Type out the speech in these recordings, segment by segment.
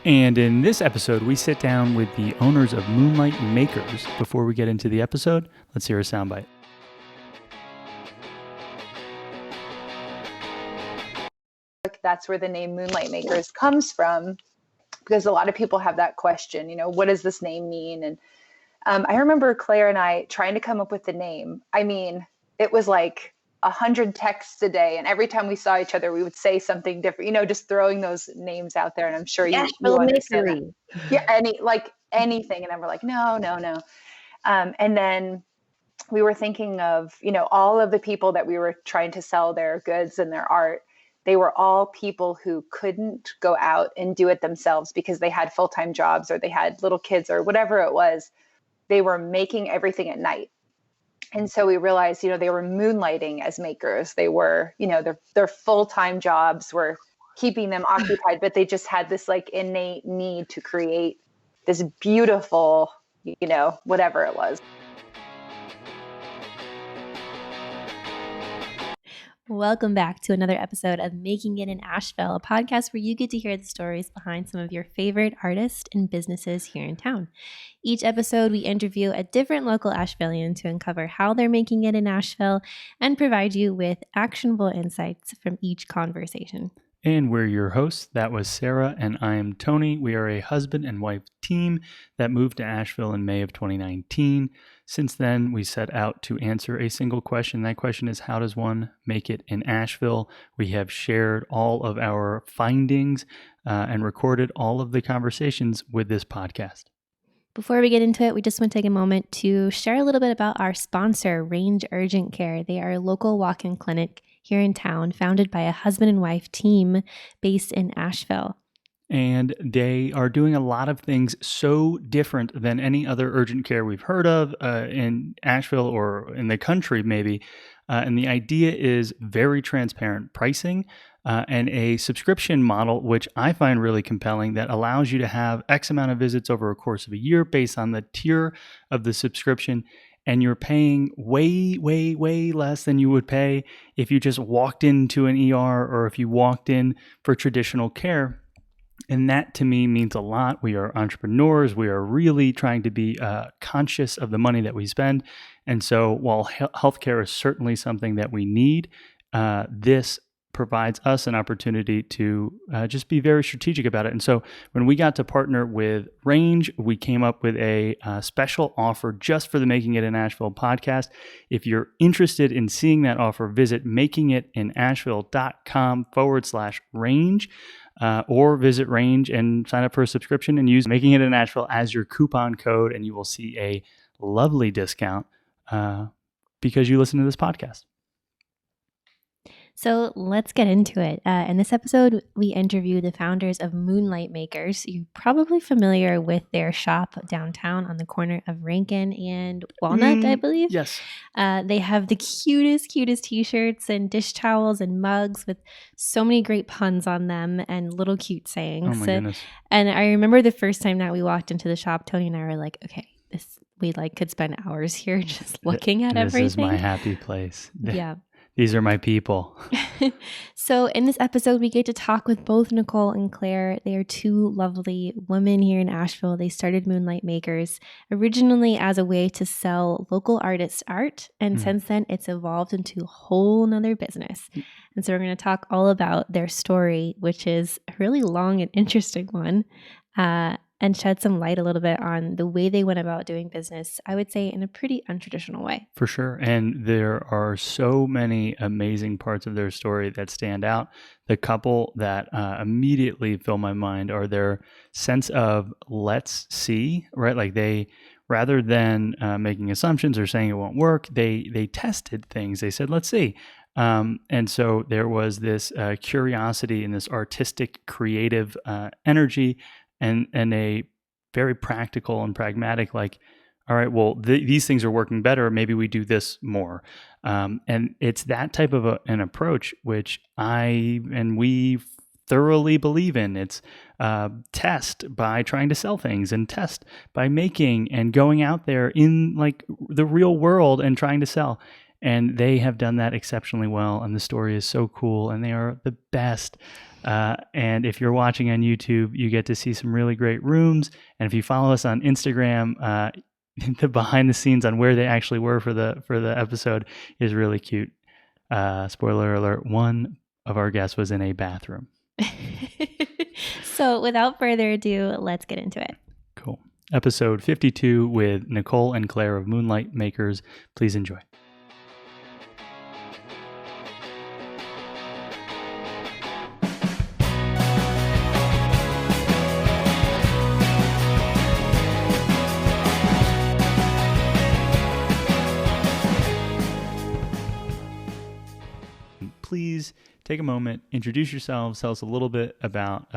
And in this episode, we sit down with the owners of Moonlight Makers. Before we get into the episode, let's hear a soundbite. That's where the name Moonlight Makers comes from, because a lot of people have that question, what does this name mean? And I remember Claire and I trying to come up with the name. I mean, it was like 100 texts a day, and every time we saw each other, we would say something different, just throwing those names out there. And I'm sure you understand that. Yeah, anything. And then we're like, no. And then we were thinking of, all of the people that we were trying to sell their goods and their art. They were all people who couldn't go out and do it themselves because they had full-time jobs or they had little kids or whatever it was. They were making everything at night. And so we realized, they were moonlighting as makers. They were, their full-time jobs were keeping them occupied, but they just had this innate need to create this beautiful, whatever it was. Welcome back to another episode of Making It in Asheville, a podcast where you get to hear the stories behind some of your favorite artists and businesses here in town. Each episode, we interview a different local Ashevillean to uncover how they're making it in Asheville and provide you with actionable insights from each conversation. And we're your hosts. That was Sarah, and I am Tony. We are a husband and wife team that moved to Asheville in May of 2019. Since then, we set out to answer a single question. That question is, how does one make it in Asheville? We have shared all of our findings and recorded all of the conversations with this podcast. Before we get into it, we just want to take a moment to share a little bit about our sponsor, Range Urgent Care. They are a local walk-in clinic here in town, founded by a husband and wife team based in Asheville. And they are doing a lot of things so different than any other urgent care we've heard of in Asheville or in the country maybe. And the idea is very transparent pricing and a subscription model, which I find really compelling, that allows you to have X amount of visits over a course of a year based on the tier of the subscription. And you're paying way, way, way less than you would pay if you just walked into an ER or if you walked in for traditional care. And that to me means a lot. We are entrepreneurs. We are really trying to be conscious of the money that we spend. And so while healthcare is certainly something that we need, this provides us an opportunity to just be very strategic about it. And so when we got to partner with Range, we came up with a special offer just for the Making It in Asheville podcast. If you're interested in seeing that offer, visit makingitinasheville.com/range or visit Range and sign up for a subscription and use Making It in Asheville as your coupon code, and you will see a lovely discount because you listen to this podcast. So let's get into it. In this episode, we interview the founders of Moonlight Makers. You're probably familiar with their shop downtown on the corner of Rankin and Walnut, I believe. Yes. They have the cutest t-shirts and dish towels and mugs with so many great puns on them and little cute sayings. Oh my goodness. And I remember the first time that we walked into the shop, Tony and I were like, okay, we could spend hours here just looking at everything. This is my happy place. Yeah. These are my people. So in this episode, we get to talk with both Nicole and Claire. They are two lovely women here in Asheville. They started Moonlight Makers originally as a way to sell local artists' art. And since then, it's evolved into a whole nother business. And so we're going to talk all about their story, which is a really long and interesting one. And shed some light a little bit on the way they went about doing business, I would say in a pretty untraditional way. For sure. And there are so many amazing parts of their story that stand out. The couple that immediately fill my mind are their sense of let's see, right? Like they, rather than making assumptions or saying it won't work, they tested things. They said, let's see. And so there was this curiosity and this artistic, creative energy and a very practical and pragmatic, like, all right, well, these things are working better. Maybe we do this more. And it's that type of an approach, which we thoroughly believe in. It's test by trying to sell things and test by making and going out there in like the real world and trying to sell. And they have done that exceptionally well. And the story is so cool. And they are the best. And if you're watching on YouTube, you get to see some really great rooms. And if you follow us on Instagram, the behind the scenes on where they actually were for the episode is really cute. Spoiler alert, one of our guests was in a bathroom. So without further ado, let's get into it. Cool. Episode 52 with Nicole and Claire of Moonlight Makers. Please enjoy. Please take a moment, introduce yourselves, tell us a little bit about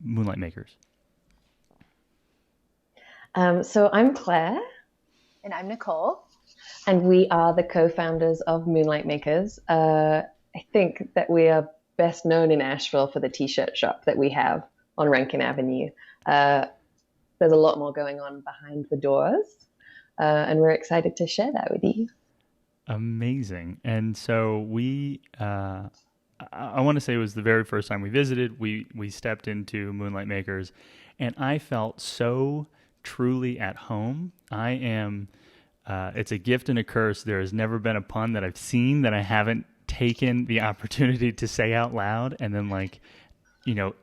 Moonlight Makers. So I'm Claire. And I'm Nicole. And we are the co-founders of Moonlight Makers. I think that we are best known in Asheville for the t-shirt shop that we have on Rankin Avenue. There's a lot more going on behind the doors, and we're excited to share that with you. Amazing. And so we, I want to say it was the very first time we visited, we stepped into Moonlight Makers, and I felt so truly at home. I am, it's a gift and a curse. There has never been a pun that I've seen that I haven't taken the opportunity to say out loud and then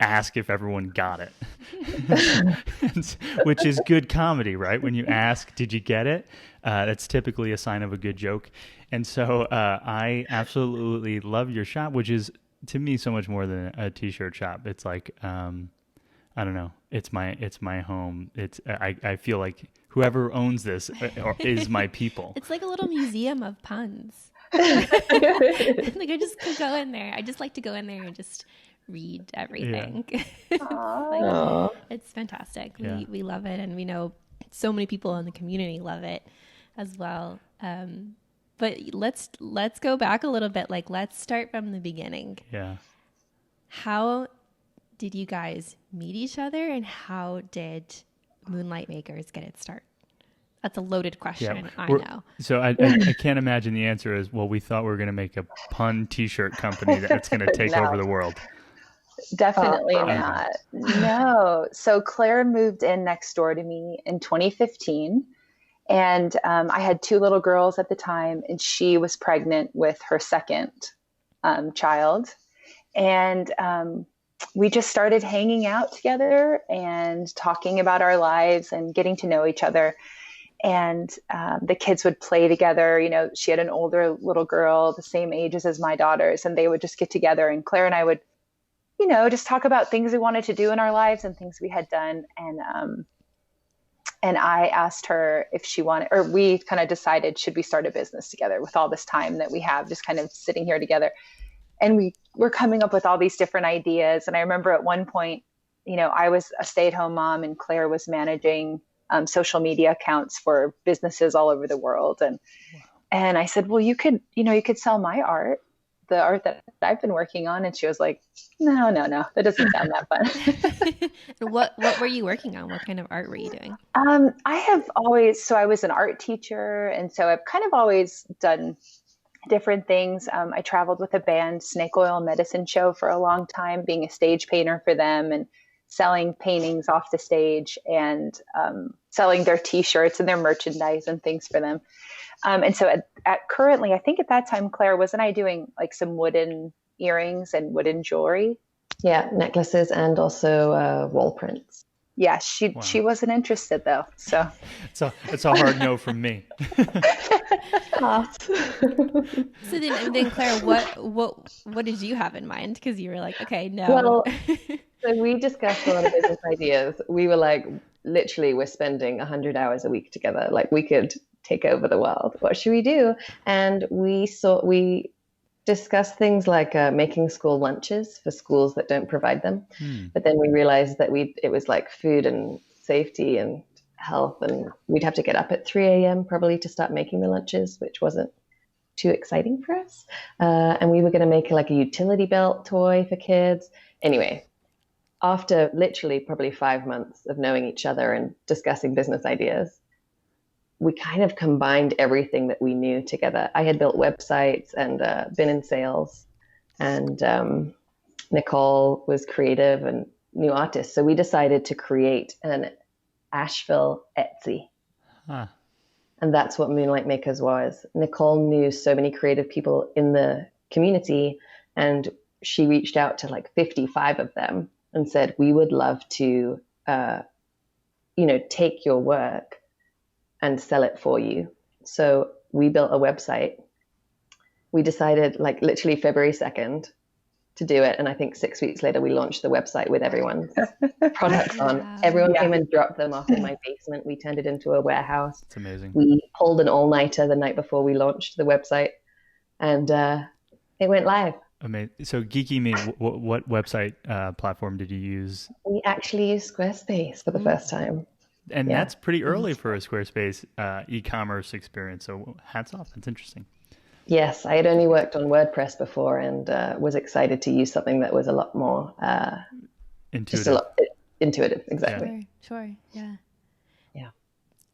ask if everyone got it, which is good comedy, right? When you ask, did you get it? That's typically a sign of a good joke. And so I absolutely love your shop, which is to me so much more than a t-shirt shop. It's like, I don't know. It's my home. I feel like whoever owns this is my people. It's like a little museum of puns. Like I just could go in there. I just like to go in there and just read everything. Yeah. It's fantastic. Yeah. We love it, and we know so many people in the community love it as well. But let's go back a little bit. Like, let's start from the beginning. Yeah. How did you guys meet each other, and how did Moonlight Makers get its start? That's a loaded question. Yeah, I know. So I can't imagine the answer is, well, we thought we were going to make a pun t-shirt company that's going to take over the world. Definitely not. No. So Claire moved in next door to me in 2015. And I had two little girls at the time, and she was pregnant with her second child. And we just started hanging out together and talking about our lives and getting to know each other. And the kids would play together. You know, she had an older little girl, the same ages as my daughters, and they would just get together. And Claire and I would, just talk about things we wanted to do in our lives and things we had done. And I asked her if she wanted, or we kind of decided, should we start a business together with all this time that we have just kind of sitting here together? And we were coming up with all these different ideas. And I remember at one point, I was a stay-at-home mom and Claire was managing social media accounts for businesses all over the world. And I said, well, you could sell my art, the art that I've been working on. And she was like, no, that doesn't sound that fun. What were you working on? What kind of art were you doing? I was an art teacher. And so I've kind of always done different things. I traveled with a band, Snake Oil Medicine Show, for a long time, being a stage painter for them and selling paintings off the stage and selling their t-shirts and their merchandise and things for them. And so at currently, I think at that time, Claire, wasn't I doing like some wooden earrings and wooden jewelry? Yeah, necklaces and also wall prints. Yeah, she wasn't interested though. So it's a hard no from me. So then Claire, what did you have in mind? Because you were like, okay, no. Well, so we discussed a lot of business ideas. We were like, literally, we're spending 100 hours a week together. Like, we could take over the world. What should we do? And we discussed things like making school lunches for schools that don't provide them. But then we realized that it was like food and safety and health, and we'd have to get up at 3 a.m. probably to start making the lunches, which wasn't too exciting for us. And we were going to make like a utility belt toy for kids. Anyway, after literally probably 5 months of knowing each other and discussing business ideas, we kind of combined everything that we knew together. I had built websites and been in sales, and Nicole was creative and new artist. So we decided to create an Asheville Etsy. Huh. And that's what Moonlight Makers was. Nicole knew so many creative people in the community, and she reached out to like 55 of them and said, we would love to, take your work and sell it for you. So we built a website. We decided like literally February 2nd to do it. And I think 6 weeks later, we launched the website with everyone's products on. Everyone came and dropped them off in my basement. We turned it into a warehouse. It's amazing. We pulled an all-nighter the night before we launched the website, and it went live. Amazing. So Geeky Me, what website platform did you use? We actually used Squarespace for the first time. And that's pretty early for a Squarespace e-commerce experience. So hats off. That's interesting. Yes, I had only worked on WordPress before and was excited to use something that was a lot more intuitive. Just a lot intuitive, exactly. Sure. Yeah. Yeah.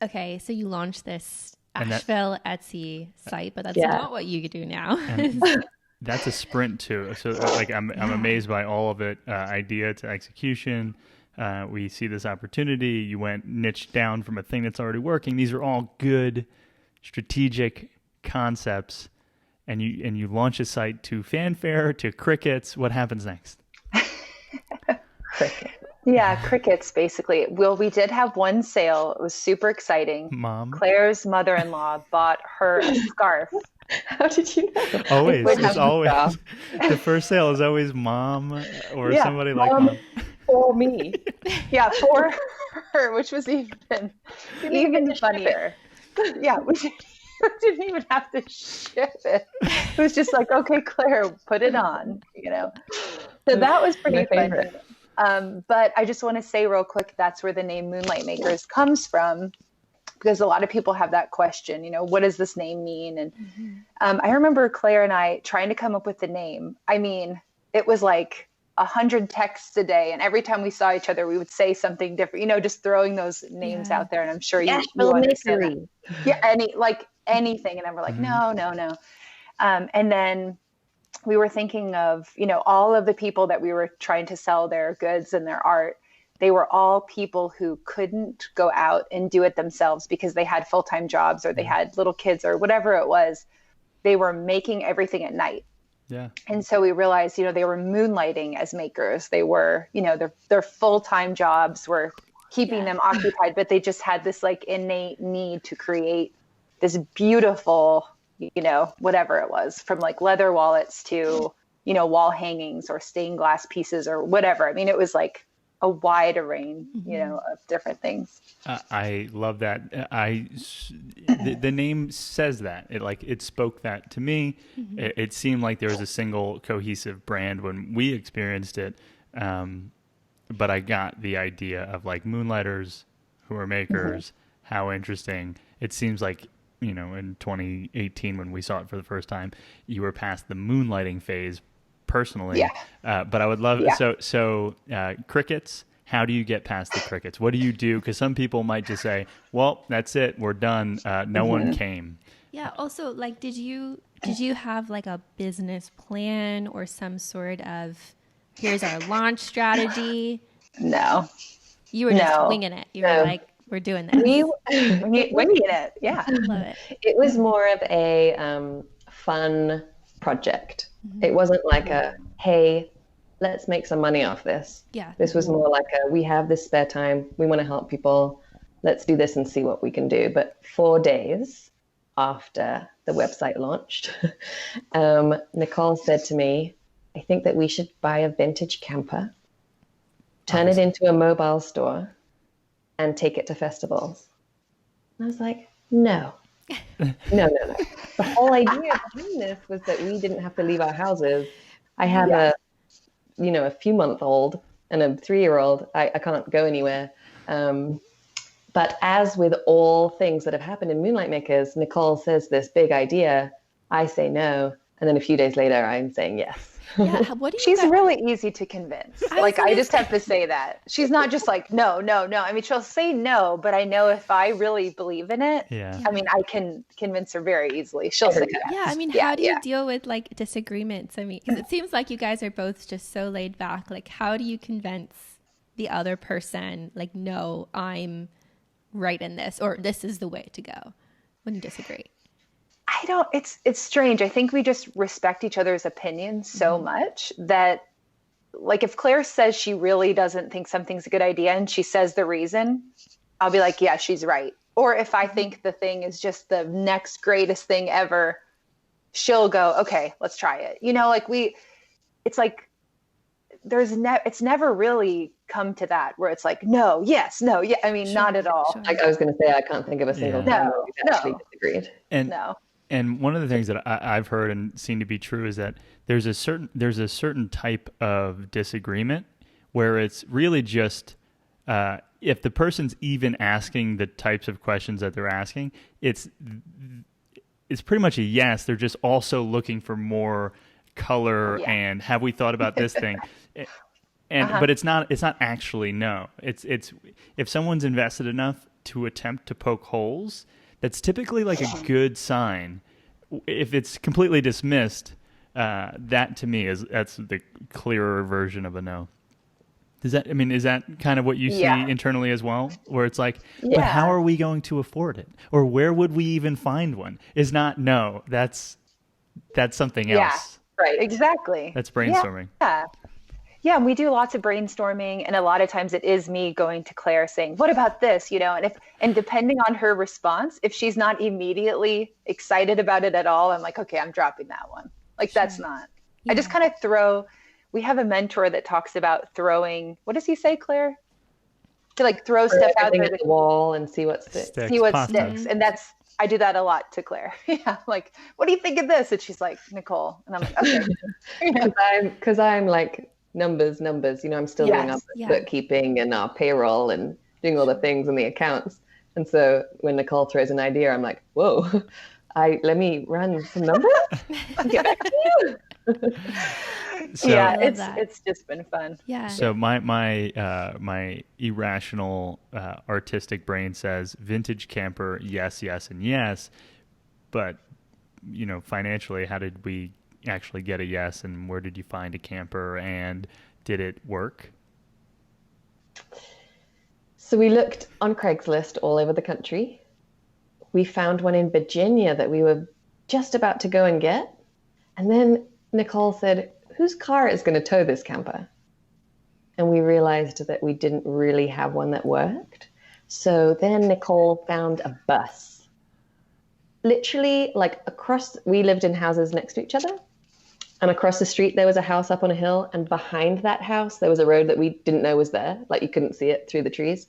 Okay, so you launched this And Asheville Etsy site, but that's not what you do now. That's a sprint too. So like I'm amazed by all of it, idea to execution. We see this opportunity. You went niche down from a thing that's already working. These are all good strategic concepts. And you launch a site to fanfare, to crickets. What happens next? Cricket. Yeah, crickets, basically. Well, we did have one sale. It was super exciting. Mom. Claire's mother-in-law bought her a scarf. How did you know? Always. It's always. The first sale is always mom or somebody like mom. For me. Yeah, for her, which was even funnier. Yeah, we didn't even have to ship it. It was just like, okay, Claire, put it on, So that was pretty fun. But I just want to say real quick, that's where the name Moonlight Makers comes from, because a lot of people have that question, what does this name mean? And I remember Claire and I trying to come up with the name. I mean, it was like 100 texts a day. And every time we saw each other, we would say something different, just throwing those names out there. And I'm sure you understand that. Yeah, anything. And then we're like, no. And then we were thinking of, all of the people that we were trying to sell their goods and their art. They were all people who couldn't go out and do it themselves because they had full-time jobs or they had little kids or whatever it was. They were making everything at night. Yeah. And so we realized, they were moonlighting as makers. They were, their full-time jobs were keeping them occupied, but they just had this like innate need to create this beautiful, whatever it was, from like leather wallets to, wall hangings or stained glass pieces or whatever. I mean, it was like a wide array, of different things. I love that. The name says that. It spoke that to me. It seemed like there was a single cohesive brand when we experienced it. But I got the idea of like moonlighters who are makers. How interesting. It seems like, in 2018 when we saw it for the first time, you were past the moonlighting phase personally. Yeah. But I would love so crickets. How do you get past the crickets? What do you do? Because some people might just say, well, that's it. We're done. No one came. Yeah. Also, like, did you have like a business plan or some sort of, here's our launch strategy? No. You were just winging it. You were like, we're doing this. Winging it. Yeah. I love it. It was more of a fun project. It wasn't like a, hey, let's make some money off this. Yeah. This was more like we have this spare time. We want to help people. Let's do this and see what we can do. But 4 days after the website launched, Nicole said to me, I think that we should buy a vintage camper, turn it into a mobile store, and take it to festivals. And I was like, no. No. The whole idea behind this was that we didn't have to leave our houses. I have a few-month-old and a 3-year-old. I can't go anywhere. But as with all things that have happened in Moonlight Makers, Nicole says this big idea. I say no. And then a few days later, I'm saying yes. Yeah. What do you She's guys- really easy to convince. I just have to say that. She's not just like, no, no, no. I mean, she'll say no, but I know if I really believe in it, Yeah. I mean, I can convince her very easily. She'll say yes. Yeah, I mean, how do you deal with like disagreements? I mean, because it seems like you guys are both just so laid back. Like, how do you convince the other person, like, no, I'm right in this, or this is the way to go when you disagree? It's strange. I think we just respect each other's opinions so much that, like, if Claire says she really doesn't think something's a good idea and she says the reason, I'll be like, yeah, she's right. Or if I think the thing is just the next greatest thing ever, she'll go, okay, let's try it. It's like, it's never really come to that where it's like, no, yes, no, yeah. I mean, not at all. Sure. Like I was going to say, I can't think of a single time where we've actually disagreed. And one of the things that I've heard and seen to be true is that there's a certain type of disagreement where it's really just if the person's even asking the types of questions that they're asking, it's pretty much a yes. They're just also looking for more color and have we thought about this thing? But it's not actually no. It's if someone's invested enough to attempt to poke holes, that's typically like a good sign. If it's completely dismissed, that to me that's the clearer version of a no. Is that kind of what you see internally as well? Where it's like, but how are we going to afford it? Or where would we even find one? Is not no. That's something else. Right. Exactly. That's brainstorming. Yeah, and we do lots of brainstorming, and a lot of times it is me going to Claire saying, "What about this?" And depending on her response, if she's not immediately excited about it at all, I'm like, "Okay, I'm dropping that one." Like that's not. I just kind of throw. We have a mentor that talks about throwing. What does he say, Claire? To like throw stuff out there at the wall and see what sticks. Sticks, and I do that a lot to Claire. Like, what do you think of this? And she's like, Nicole, and I'm like, okay, because I'm like. Numbers. I'm still doing our bookkeeping and our payroll and doing all the things and the accounts. And so when Nicole throws an idea, I'm like, whoa, let me run some numbers. Get back to you. So, it's just been fun. Yeah. So my irrational artistic brain says vintage camper, yes, and yes, but financially, how did we actually get a yes, and where did you find a camper, and did it work? So we looked on Craigslist all over the country. We found one in Virginia that we were just about to go and get. And then Nicole said, whose car is going to tow this camper? And we realized that we didn't really have one that worked. So then Nicole found a bus. Literally, like we lived in houses next to each other. And across the street, there was a house up on a hill. And behind that house, there was a road that we didn't know was there. Like you couldn't see it through the trees.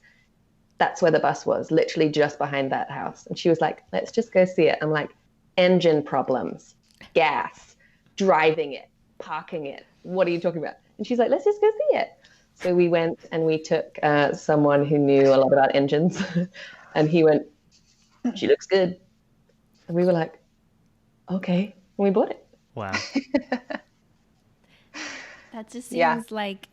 That's where the bus was, literally just behind that house. And she was like, let's just go see it. I'm like, engine problems, gas, driving it, parking it. What are you talking about? And she's like, let's just go see it. So we went and we took someone who knew a lot about engines. And he went, she looks good. And we were like, okay. And we bought it. Wow. That just seems like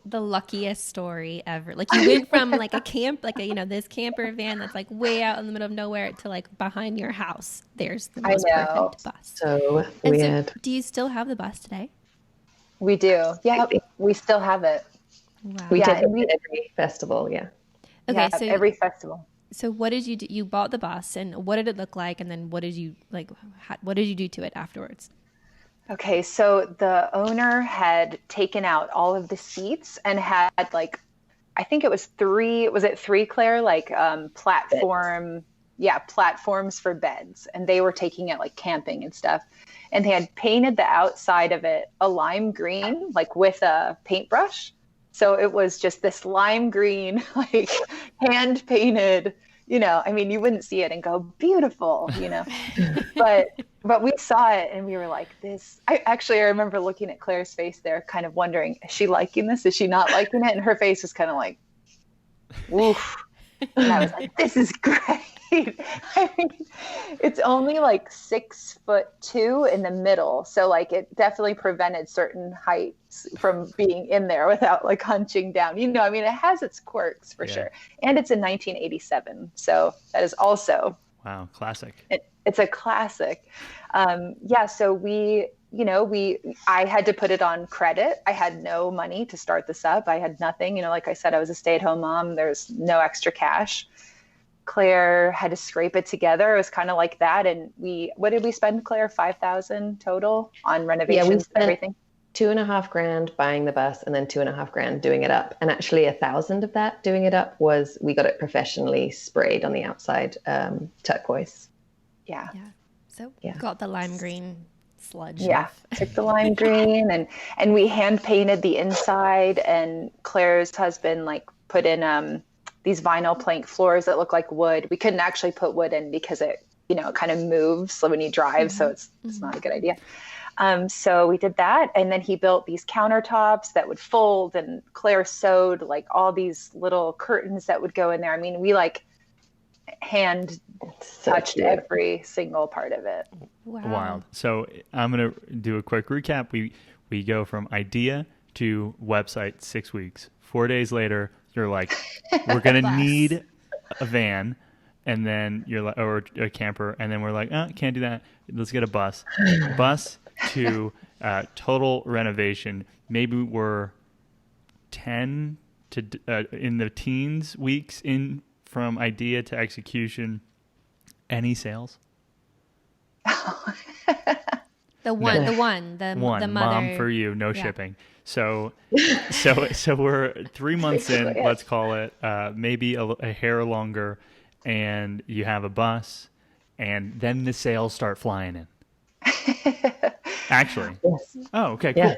the luckiest story ever. Like you went from like a camp, like this camper van that's like way out in the middle of nowhere to like behind your house. There's the most perfect bus. So weird. So, do you still have the bus today? We do. Yeah, we still have it. Wow. We take it to every festival. Yeah. Okay. So every festival. So what did you do? You bought the bus, and what did it look like? And then what did you what did you do to it afterwards? Okay, so the owner had taken out all of the seats and had like, I think it was three, Claire? Like platforms for beds. And they were taking it like camping and stuff. And they had painted the outside of it a lime green, like with a paintbrush. So it was just this lime green, like hand painted, you wouldn't see it and go beautiful, but we saw it and we were like this. I remember looking at Claire's face there, kind of wondering, is she liking this? Is she not liking it? And her face was kind of like, woof. And I was like, this is great. I mean, it's only like 6'2" in the middle. So like it definitely prevented certain heights from being in there without like hunching down. You know, I mean, it has its quirks for sure. And it's in 1987. So that is also. Wow. Classic. It's a classic. So I had to put it on credit. I had no money to start this up. I had nothing, like I said, I was a stay-at-home mom. There's no extra cash. Claire had to scrape it together. It was kind of like that. And what did we spend, Claire? 5,000 total on renovations and everything? $2,500 buying the bus, and then $2,500 doing it up. And actually 1,000 of that doing it up was, we got it professionally sprayed on the outside, turquoise. Yeah. So got the lime green sludge. Yeah. Took the lime green and we hand painted the inside, and Claire's husband like put in these vinyl plank floors that look like wood. We couldn't actually put wood in because it kind of moves when you drive. So it's not a good idea. So we did that. And then he built these countertops that would fold, and Claire sewed like all these little curtains that would go in there. I mean, we like hand touched every single part of it. Wow. Wild. So I'm going to do a quick recap. We go from idea to website 6 weeks. 4 days later, you're like, we're going to need a van. And then you're like, or a camper. And then we're like, can't do that. Let's get a bus. Bus to total renovation. Maybe we're 10 to in the teens weeks in from idea to execution. Any sales? The mother. Mom for you, no shipping. So we're 3 months in, let's call it, maybe a hair longer, and you have a bus, and then the sales start flying in. Actually. Yes. Oh, okay, cool. Yeah.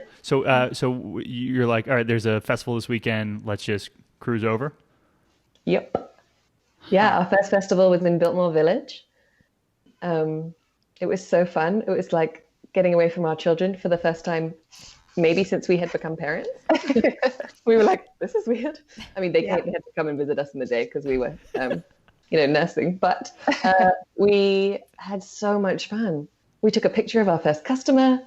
So you're like, all right, there's a festival this weekend. Let's just cruise over. Yep. Yeah, our first festival was in Biltmore Village. It was so fun. It was like getting away from our children for the first time, maybe since we had become parents. We were like, this is weird. I mean, they had to come and visit us in the day because we were, nursing. But we had so much fun. We took a picture of our first customer,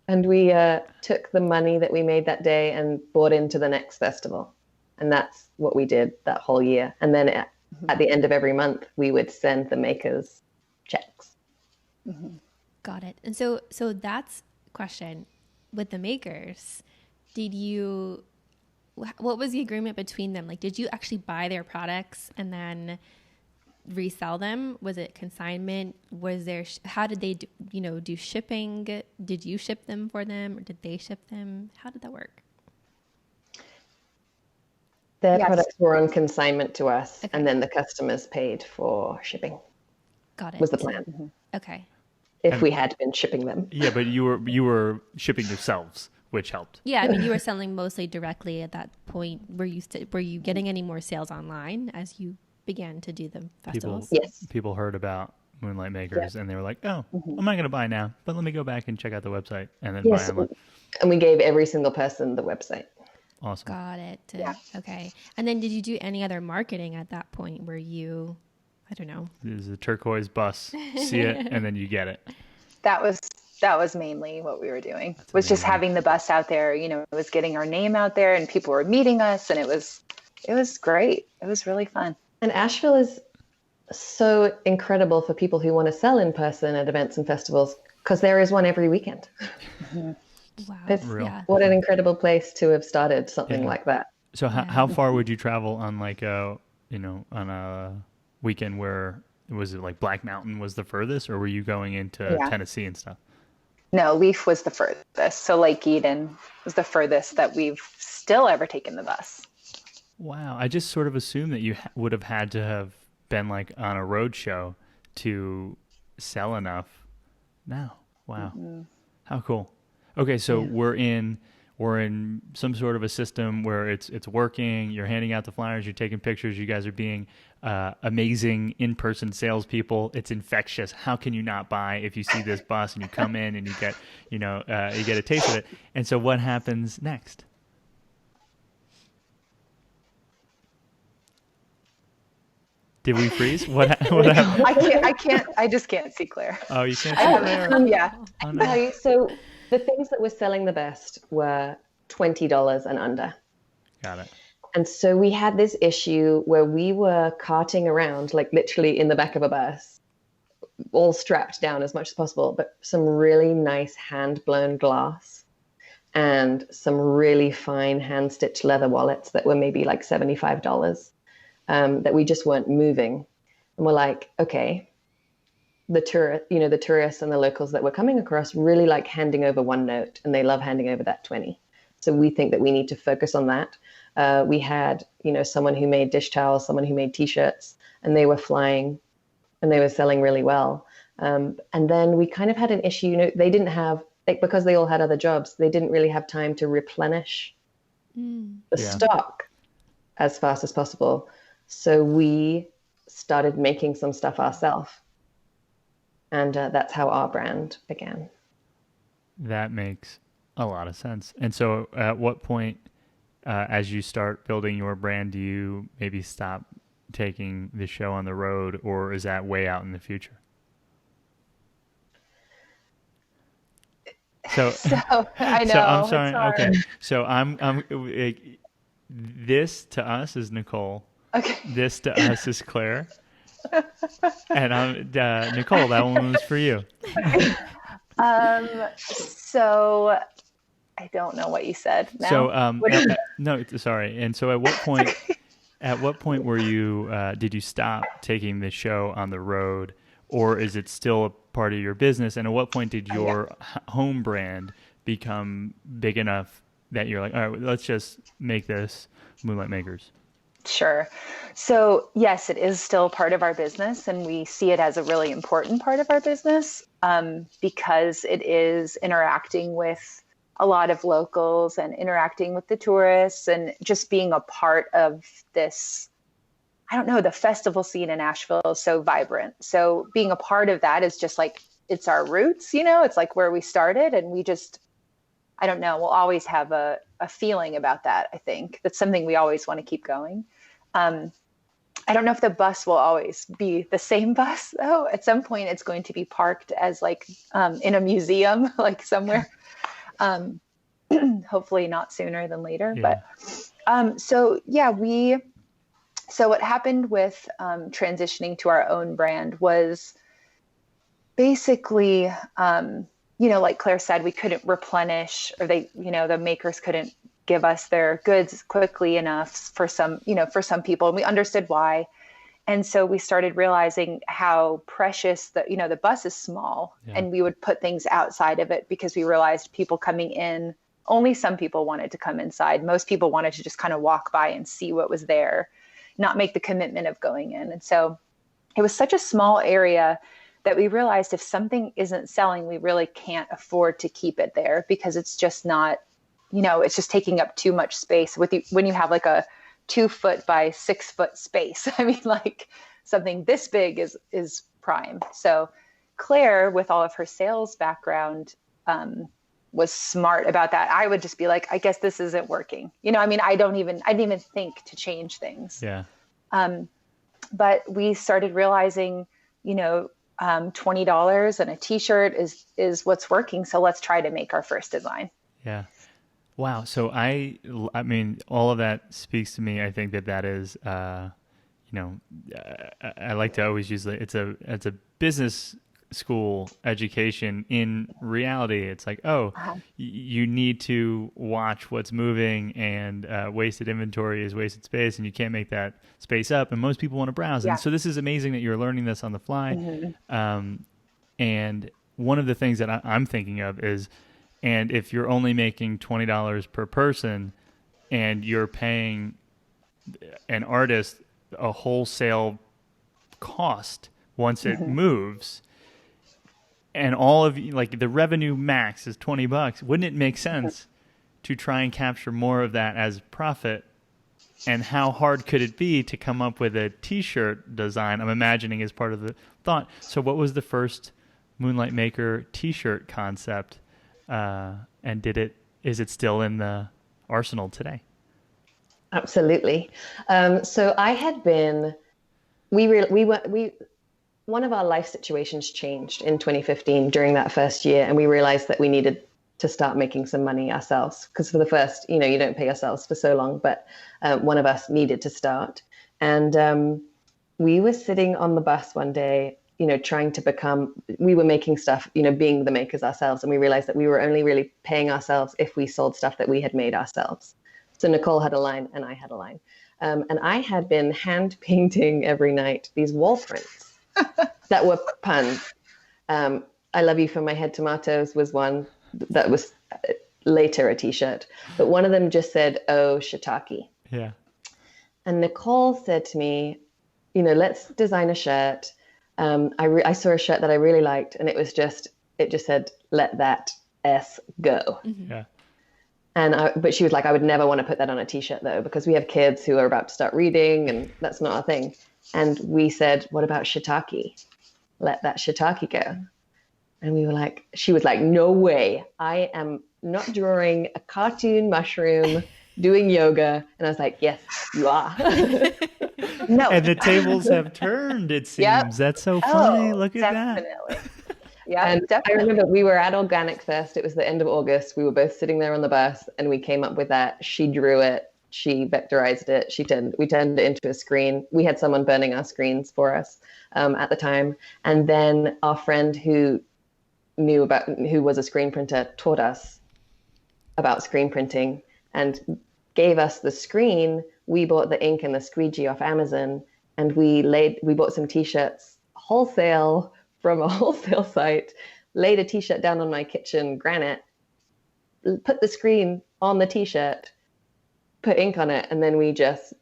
and we took the money that we made that day and bought into the next festival. And that's what we did that whole year. And then at the end of every month, we would send the makers checks. Mm-hmm. Got it. And so that's a question. With the makers, what was the agreement between them? Like, did you actually buy their products and then resell them? Was it consignment? How did they do shipping? Did you ship them for them, or did they ship them? How did that work? Their products were on consignment to us, and then the customers paid for shipping. Got it. Was the plan. Mm-hmm. Okay. If we had been shipping them. Yeah, but you were shipping yourselves, which helped. Yeah, I mean, you were selling mostly directly at that point. Were you getting any more sales online as you began to do the festivals? People heard about Moonlight Makers and they were like, I'm not going to buy now, but let me go back and check out the website and then buy online. And we gave every single person the website. Awesome. Got it. Okay. And then did you do any other marketing at that point where you, I don't know. There's a turquoise bus, see it, and then you get it. That was mainly what we were doing. Was just having the bus out there, it was getting our name out there and people were meeting us, and it was great. It was really fun. And Asheville is so incredible for people who want to sell in person at events and festivals, because there is one every weekend. Wow. What an incredible place to have started something like that. So how far would you travel on like on a weekend where was it like Black Mountain was the furthest, or were you going into Tennessee and stuff? No, Leaf was the furthest. So Lake Eden was the furthest that we've still ever taken the bus. Wow. I just sort of assumed that you would have had to have been like on a road show to sell enough. No. Wow. Mm-hmm. How cool. Okay. So we're in some sort of a system where it's working. You're handing out the flyers, you're taking pictures. You guys are being amazing in-person salespeople. It's infectious. How can you not buy if you see this bus and you come in and you get, you get a taste of it? And so what happens next? Did we freeze? What happened? I just can't see Claire. Oh, you can't see Claire? Yeah. Oh, no. Okay, so the things that were selling the best were $20 and under. Got it. And so we had this issue where we were carting around, like literally in the back of a bus, all strapped down as much as possible, but some really nice hand-blown glass and some really fine hand-stitched leather wallets that were maybe like $75 that we just weren't moving. And we're like, okay, the tourists and the locals that were coming across really like handing over one note, and they love handing over that 20. So we think that we need to focus on that. We had, someone who made dish towels, someone who made T-shirts, and they were flying and they were selling really well. And then we kind of had an issue, they didn't have, because they all had other jobs, they didn't really have time to replenish the stock as fast as possible. So we started making some stuff ourselves. And that's how our brand began. That makes a lot of sense. And so at what point, as you start building your brand, do you maybe stop taking the show on the road, or is that way out in the future? So I know. So I'm sorry. Okay. So I'm this to us is Nicole. Okay. This to us is Claire. And I'm Nicole, that one was for you. So I don't know what you said now. So no, sorry. And so at what point were you did you stop taking the show on the road, or is it still a part of your business? And at what point did your home brand become big enough that you're like, all right, let's just make this Moonlight Makers? Sure. So yes, it is still part of our business, and we see it as a really important part of our business because it is interacting with a lot of locals and interacting with the tourists and just being a part of this. I don't know, the festival scene in Asheville is so vibrant. So being a part of that is just like, it's our roots, it's like where we started, and we just, I don't know, we'll always have a feeling about that. I think that's something we always want to keep going. I don't know if the bus will always be the same bus though. At some point it's going to be parked as like in a museum, like somewhere. Hopefully not sooner than later. Yeah. But so what happened with transitioning to our own brand was basically, like Claire said, we couldn't replenish, or the makers couldn't give us their goods quickly enough for some people, and we understood why. And so we started realizing how precious the bus is small, and we would put things outside of it because we realized people coming in, only some people wanted to come inside. Most people wanted to just kind of walk by and see what was there, not make the commitment of going in. And so it was such a small area that we realized if something isn't selling, we really can't afford to keep it there, because it's just not, it's just taking up too much space when you have like a 2 foot by 6 foot space. I mean, like something this big is prime. So Claire, with all of her sales background, was smart about that. I would just be like, I guess this isn't working. I didn't even think to change things. Yeah. But we started realizing, $20 and a t-shirt is what's working. So let's try to make our first design. Yeah. Wow. So I mean, all of that speaks to me. I think that is, I like to always use it's a business school education. In reality, it's like, you need to watch what's moving, and wasted inventory is wasted space, and you can't make that space up. And most people want to browse. Yeah. And so this is amazing that you're learning this on the fly. Mm-hmm. And one of the things that I'm thinking of is, and if you're only making $20 per person and you're paying an artist a wholesale cost once it moves, and all of like the revenue max is $20, wouldn't it make sense to try and capture more of that as profit? And how hard could it be to come up with a t-shirt design? I'm imagining as part of the thought. So what was the first Moonlight Maker t-shirt concept? And is it still in the arsenal today? Absolutely. So I had been one of our life situations changed in 2015 during that first year, and we realized that we needed to start making some money ourselves, because for the first, you don't pay yourselves for so long, but one of us needed to start. And we were sitting on the bus one day, we were making stuff, being the makers ourselves, and we realized that we were only really paying ourselves if we sold stuff that we had made ourselves. So Nicole had a line and I had a line. And I had been hand painting every night these wall prints that were puns. I Love You From My Head Tomatoes was one that was later a t-shirt, but one of them just said, "Oh, shiitake." Yeah. And Nicole said to me, let's design a shirt. I saw a shirt that I really liked, and it just said, "Let that S go." Mm-hmm. Yeah. But she was like, "I would never want to put that on a t-shirt though, because we have kids who are about to start reading and that's not our thing." And we said, "What about shiitake? Let that shiitake go." And she was like, "No way. I am not drawing a cartoon mushroom doing yoga." And I was like, "Yes, you are." No. And the tables have turned, it seems. Yep. That's so funny. Oh, Look at that. definitely. Yeah, And definitely. I remember we were at Organic Fest. It was the end of August. We were both sitting there on the bus, and we came up with that. She drew it. She vectorized it. We turned it into a screen. We had someone burning our screens for us at the time. And then our friend who was a screen printer taught us about screen printing and gave us the screen. We bought the ink and the squeegee off Amazon, and we bought some t-shirts wholesale from a wholesale site, laid a t-shirt down on my kitchen granite, put the screen on the t-shirt, put ink on it, and then we just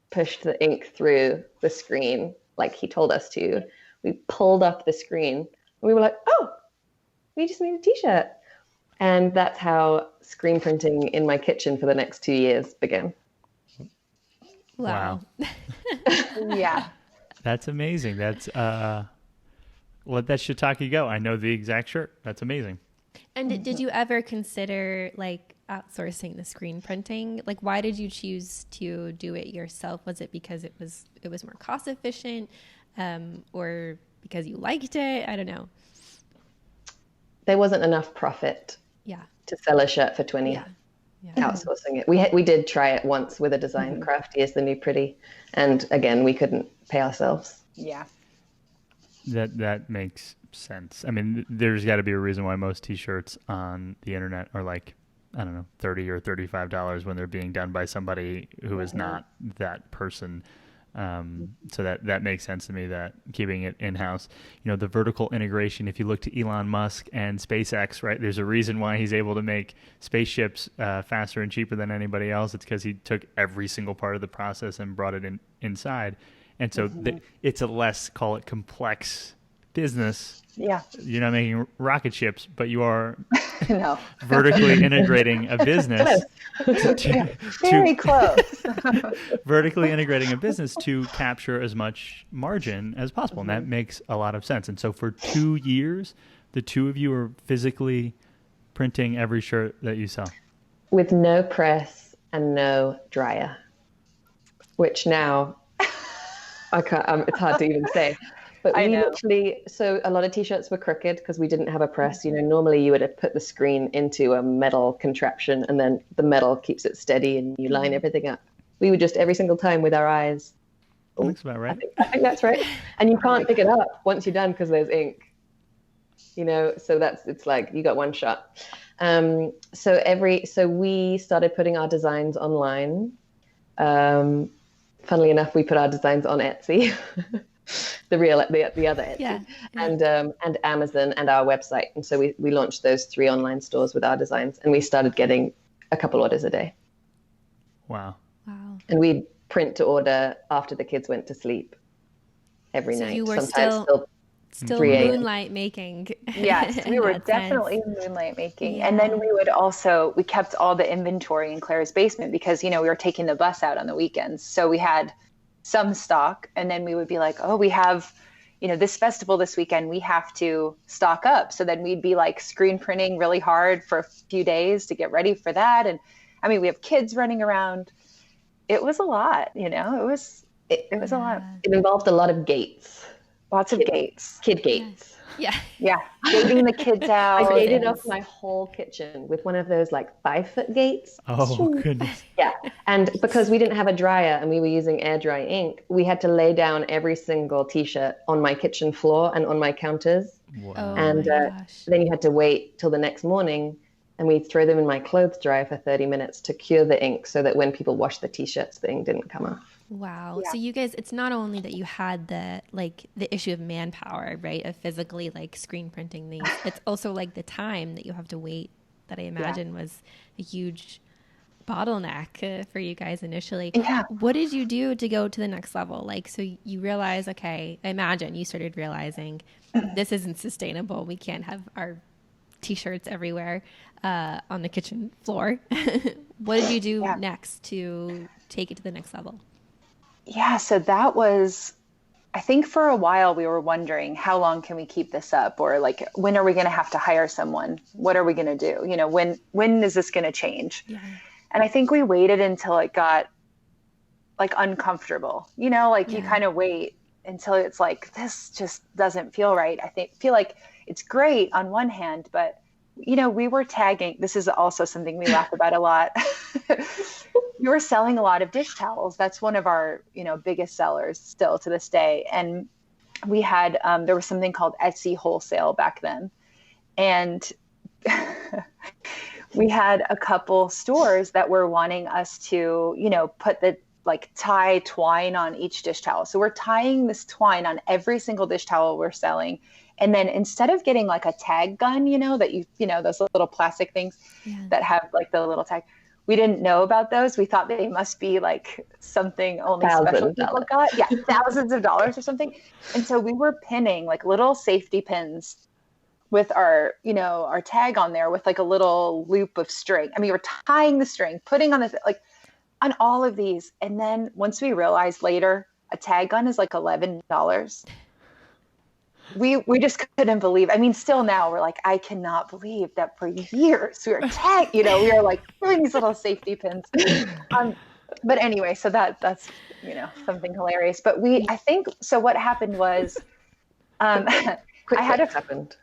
pushed the ink through the screen like he told us to. We pulled up the screen, and we were like, "Oh, we just made a t-shirt." And that's how screen printing in my kitchen for the next 2 years began. Wow. Yeah. That's amazing. That's let that shiitake go. I know the exact shirt. That's amazing. And did you ever consider outsourcing the screen printing? Why did you choose to do it yourself? Was it because it was more cost efficient, or because you liked it? I don't know. There wasn't enough profit to sell a shirt for 20. Yeah. Outsourcing it. We did try it once with a design, Crafty is the New Pretty, and again we couldn't pay ourselves. Yeah. That makes sense. I mean, there's got to be a reason why most t-shirts on the internet are I don't know, $30 or $35 when they're being done by somebody who is not that person. So that makes sense to me, that keeping it in-house. The vertical integration, if you look to Elon Musk and SpaceX, right, there's a reason why he's able to make spaceships faster and cheaper than anybody else. It's because he took every single part of the process and brought it inside. And so it's a less, call it, complex business. Yeah. You're not making rocket ships, but you are No. vertically integrating a business. Very close. Vertically integrating a business to capture as much margin as possible. And that makes a lot of sense. And so for 2 years, the two of you are physically printing every shirt that you sell. With no press and no dryer, which now I can't, it's hard to even say. But we literally, so a lot of t-shirts were crooked because we didn't have a press. Normally you would have put the screen into a metal contraption, and then the metal keeps it steady and you line everything up. We would just every single time with our eyes. That looks about right. I think that's right. And you can't pick it up once you're done because there's ink. So it's like you got one shot. So we started putting our designs online. Funnily enough, we put our designs on Etsy. the other Etsy, and Amazon and our website. And so we launched those 3 online stores with our designs, and we started getting a couple orders a day. Wow. And we'd print to order after the kids went to sleep every night. You were sometimes still 3 a.m. moonlight making. Yes, we were definitely moonlight making. Yeah. And then we kept all the inventory in Claire's basement because, we were taking the bus out on the weekends. So we had some stock, and then we would be like, oh, we have, this festival this weekend, we have to stock up. So then we'd be screen printing really hard for a few days to get ready for that. And we have kids running around. It was a lot, it It was a lot. It involved a lot of gates. Lots of gates. Kid gates. Yeah. Yeah. Gating the kids out. I gated off my whole kitchen with one of those like 5-foot gates. Oh, goodness. Yeah. And because we didn't have a dryer and we were using air dry ink, we had to lay down every single t-shirt on my kitchen floor and on my counters. Wow. Oh And my gosh. then you had to wait till the next morning, and we'd throw them in my clothes dryer for 30 minutes to cure the ink so that when people washed the t-shirts, the ink didn't come off. Wow. Yeah. So you guys, it's not only that you had the issue of manpower, right? Of physically like screen printing these. It's also like the time that you have to wait that I imagine was a huge bottleneck for you guys initially. Yeah. What did you do to go to the next level? Like, so you realize, okay, I imagine you started realizing this isn't sustainable. We can't have our t-shirts everywhere on the kitchen floor. What did you do next to take it to the next level? Yeah, so that was, I think for a while we were wondering, how long can we keep this up? Or like, when are we going to have to hire someone? What are we going to do? You know, when is this going to change? Yeah. And I think we waited until it got like uncomfortable, you know, like you kind of wait until it's like, this just doesn't feel right. Feel like it's great on one hand, but you know, we were tagging, this is also something we laugh about a lot. We were selling a lot of dish towels. That's one of our, you know, biggest sellers still to this day. And we had, there was something called Etsy Wholesale back then. And we had a couple stores that were wanting us to, you know, put the like tie twine on each dish towel. So we're tying this twine on every single dish towel we're selling. And then instead of getting like a tag gun, you know, that you know, those little plastic things that have like the little tag, we didn't know about those. We thought they must be like something only special people got. Yeah, thousands of dollars or something. And so we were pinning like little safety pins with our, you know, our tag on there with like a little loop of string. I mean, we're tying the string, putting on this, like on all of these. And then once we realized later, a tag gun is like $11. We just couldn't believe. I mean, still now we're like, I cannot believe that for years we were tagged, you know, we were like doing these little safety pins. But anyway, so that's, you know, something hilarious. But I think, so what happened was, happened.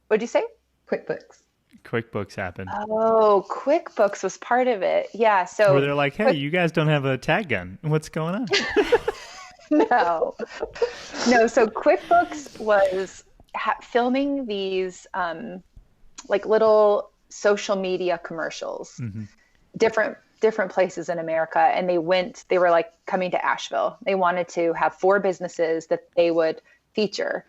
What'd you say? QuickBooks happened. Oh, QuickBooks was part of it. Yeah. So where they're like, hey, you guys don't have a tag gun. What's going on? No. So QuickBooks was filming these like little social media commercials, different places in America. And they were like coming to Asheville. They wanted to have 4 businesses that they would feature.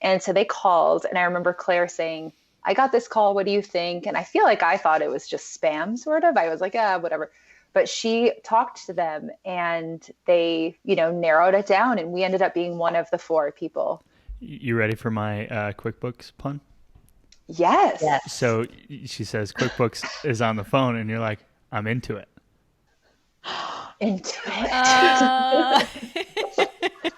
And so they called, and I remember Claire saying, I got this call. What do you think? And I feel like I thought it was just spam sort of. I was like, whatever. But she talked to them and they, you know, narrowed it down, and we ended up being one of the 4 people. You ready for my QuickBooks pun? Yes. So she says QuickBooks is on the phone, and you're like, I'm into it. Into it.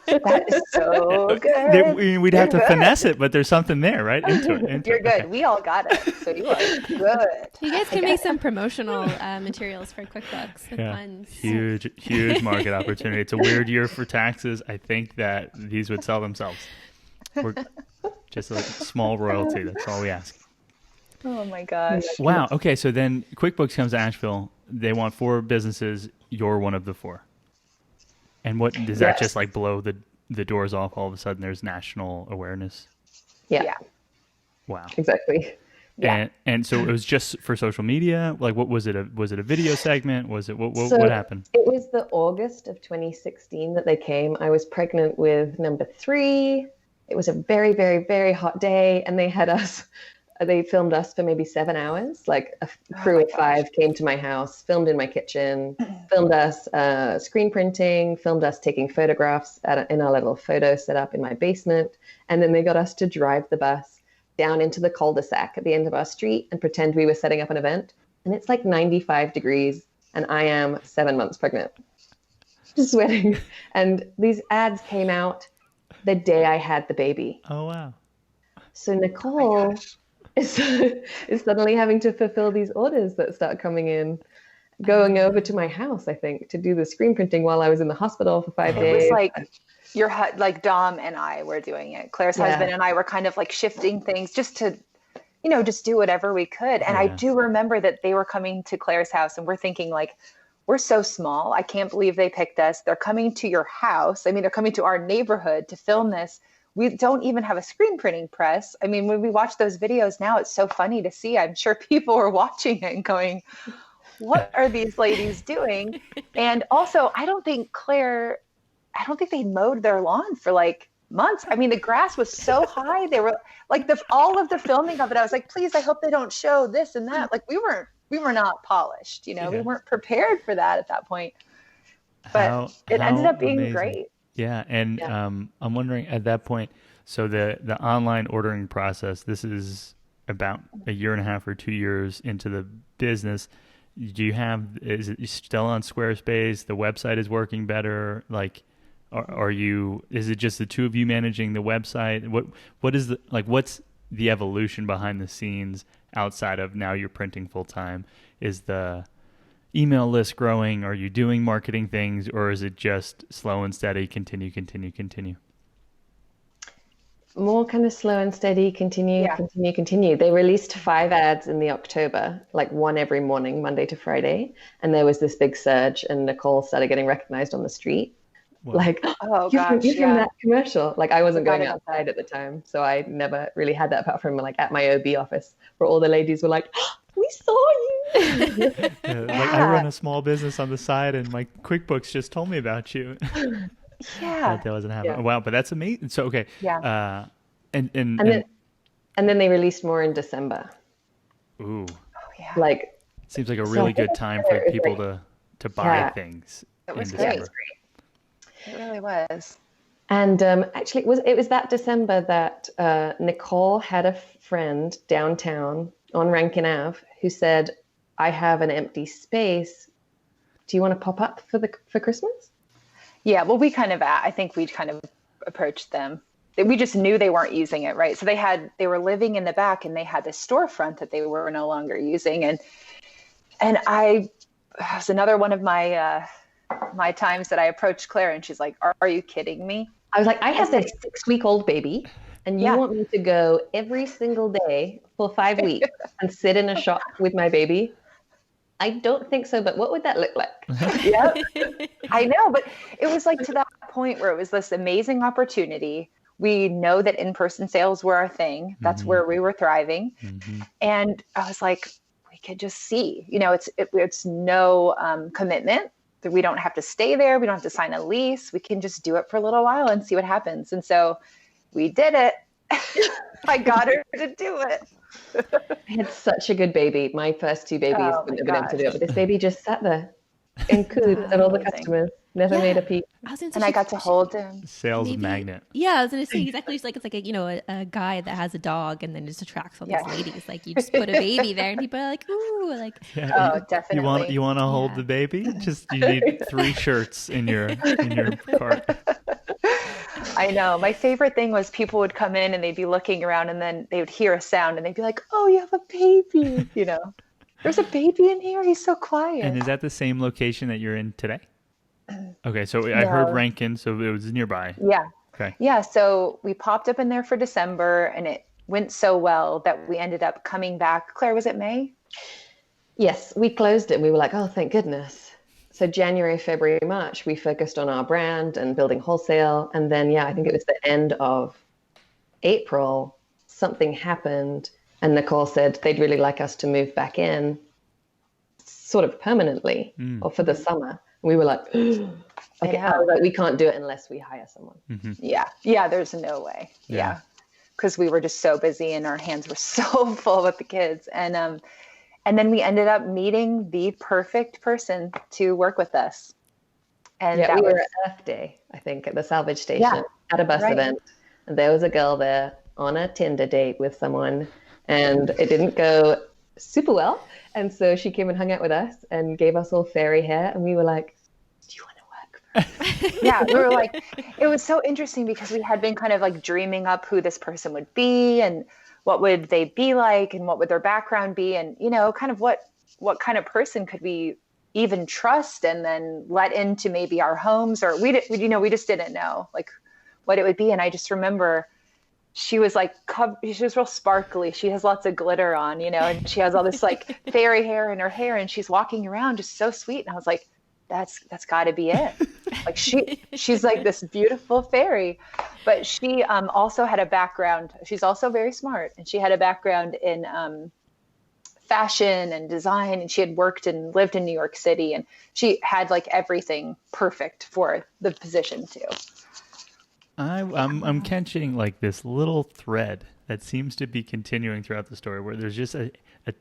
That is so good. We'd have to finesse it, but there's something there, right? Into it. You're good. Okay. We all got it. So you are good. You guys can make some promotional materials for QuickBooks with puns. Huge market opportunity. It's a weird year for taxes. I think that these would sell themselves. We're just a small royalty. That's all we ask. Oh my gosh. Wow. Okay. So then QuickBooks comes to Asheville. They want 4 businesses. You're one of the 4. And what does that just like blow the doors off? All of a sudden there's national awareness. Yeah. Wow. Exactly. Yeah. And so it was just for social media? Like what was it a video segment? Was it what happened? It was the August of 2016 that they came. I was pregnant with number 3. It was a very, very, very hot day, and they filmed us for maybe 7 hours. Like a crew of 5 came to my house, filmed in my kitchen, filmed us screen printing, filmed us taking photographs in our little photo setup in my basement. And then they got us to drive the bus down into the cul-de-sac at the end of our street and pretend we were setting up an event. And it's like 95 degrees, and I am 7 months pregnant, just sweating. And these ads came out the day I had the baby. Oh, wow. So Nicole is suddenly having to fulfill these orders that start coming in. going over to my house, I think, to do the screen printing while I was in the hospital for 5 days. It was like like Dom and I were doing it. Claire's husband and I were kind of like shifting things just to, just do whatever we could. And I do remember that they were coming to Claire's house and we're thinking like, we're so small. I can't believe they picked us. They're coming to your house. I mean, they're coming to our neighborhood to film this. We don't even have a screen printing press. I mean, when we watch those videos now, it's so funny to see. I'm sure people are watching it and going, what are these ladies doing? And also, I don't think they mowed their lawn for like months. I mean, the grass was so high. They were like all of the filming of it. I was like, please, I hope they don't show this and that. Like we were not polished, we weren't prepared for that at that point, but it ended up being amazing. Great. Yeah. And I'm wondering at that point, so the online ordering process, this is about a year and a half or 2 years into the business. Is it still on Squarespace? The website is working better? Like, is it just the two of you managing the website? What's the evolution behind the scenes outside of now you're printing full time? Is the email list growing? Are you doing marketing things, or is it just slow and steady, continue? More kind of slow and steady, continue. They released 5 ads in the October, like one every morning, Monday to Friday. And there was this big surge and Nicole started getting recognized on the street. Wow. Like, you're from that commercial. Like I wasn't going outside at the time. So I never really had that apart from like at my OB office where all the ladies were like, we saw you. Like I run a small business on the side and my QuickBooks just told me about you. That wasn't happening. Yeah. Wow, but that's amazing. So okay. Yeah. And then they released more in December. Ooh. Oh yeah. Like seems like a really good time for people to buy things. It was in great. December. It really was. And actually, it was that December that Nicole had a friend downtown on Rankin Ave who said, "I have an empty space. Do you want to pop up for Christmas?" Yeah, well, I think we'd kind of approached them. We just knew they weren't using it, right? So they were living in the back and they had this storefront that they were no longer using. And it was another one of my times that I approached Claire and she's like, are you kidding me? I was like, I have this 6-week-old baby and you want me to go every single day for 5 weeks and sit in a shop with my baby? I don't think so, but what would that look like? Yeah, I know, but it was like to that point where it was this amazing opportunity. We know that in-person sales were our thing. That's where we were thriving. Mm-hmm. And I was like, we could just see, it's no commitment. We don't have to stay there. We don't have to sign a lease. We can just do it for a little while and see what happens. And so we did it. I got her to do it. I had such a good baby. My first 2 babies wouldn't have been able to do it, but this baby just sat there and cooed at all the customers. Never made a peep. And I got to hold him. Sales magnet. Yeah, I was going to say exactly. It's like a guy that has a dog and then just attracts all these ladies. Like you just put a baby there and people are like, ooh, like. Yeah, definitely. You want to hold the baby? Just you need 3 shirts in your cart. I know. My favorite thing was people would come in and they'd be looking around and then they would hear a sound and they'd be like, oh, you have a baby. There's a baby in here. He's so quiet. And is that the same location that you're in today? Okay. So I heard Rankin, so it was nearby. Yeah. Okay. Yeah. So we popped up in there for December and it went so well that we ended up coming back. Claire, was it May? Yes. We closed it and we were like, oh, thank goodness. So January, February, March, we focused on our brand and building Wholesale. And then, I think it was the end of April, something happened. And Nicole said they'd really like us to move back in sort of permanently or for the summer. And we were like, okay, we can't do it unless we hire someone. Mm-hmm. Yeah. Yeah. There's no way. Yeah. Because we were just so busy and our hands were so full with the kids. And then we ended up meeting the perfect person to work with us. And we were at Earth Day, I think, at the salvage station at a bus event. And there was a girl there on a Tinder date with someone and it didn't go super well. And so she came and hung out with us and gave us all fairy hair. And we were like, do you want to work for us? Yeah, we were like, it was so interesting because we had been kind of like dreaming up who this person would be and what would they be like and what would their background be and kind of what kind of person could we even trust and then let into maybe our homes, or we just didn't know like what it would be. And I just remember she was like, she was real sparkly. She has lots of glitter on, and she has all this like fairy hair in her hair, and she's walking around just so sweet. And I was like, that's gotta be it. Like she's like this beautiful fairy, but she also had a background. She's also very smart, and she had a background in fashion and design, and she had worked and lived in New York City, and she had like everything perfect for the position too. I'm catching like this little thread that seems to be continuing throughout the story, where there's just a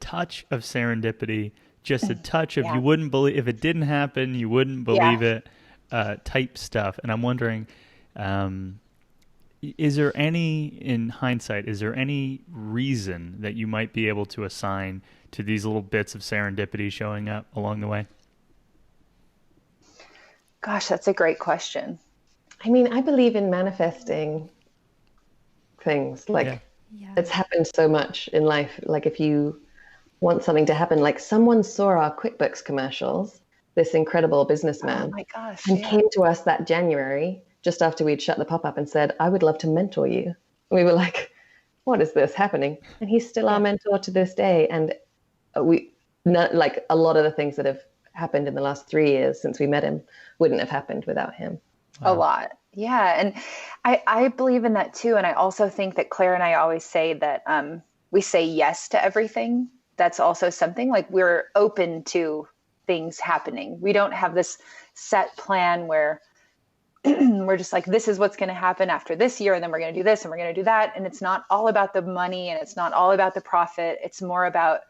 touch of serendipity, just a touch of you wouldn't believe if it didn't happen, you wouldn't believe it, type stuff. And I'm wondering, is there any, in hindsight, is there any reason that you might be able to assign to these little bits of serendipity showing up along the way? Gosh, that's a great question. I mean, I believe in manifesting things. Like, it's happened so much in life. Like, if you want something to happen, like someone saw our QuickBooks commercials, this incredible businessman, oh my gosh, and came to us that January, just after we'd shut the pop-up, and said, I would love to mentor you. And we were like, what is this happening? And he's still our mentor to this day. And like a lot of the things that have happened in the last 3 years since we met him wouldn't have happened without him. Wow. A lot. Yeah. And I believe in that too. And I also think that Claire and I always say that we say yes to everything. That's also something, like we're open to things happening. We don't have this set plan where we're just like, this is what's going to happen after this year. And then we're going to do this and we're going to do that. And it's not all about the money, and it's not all about the profit. It's more about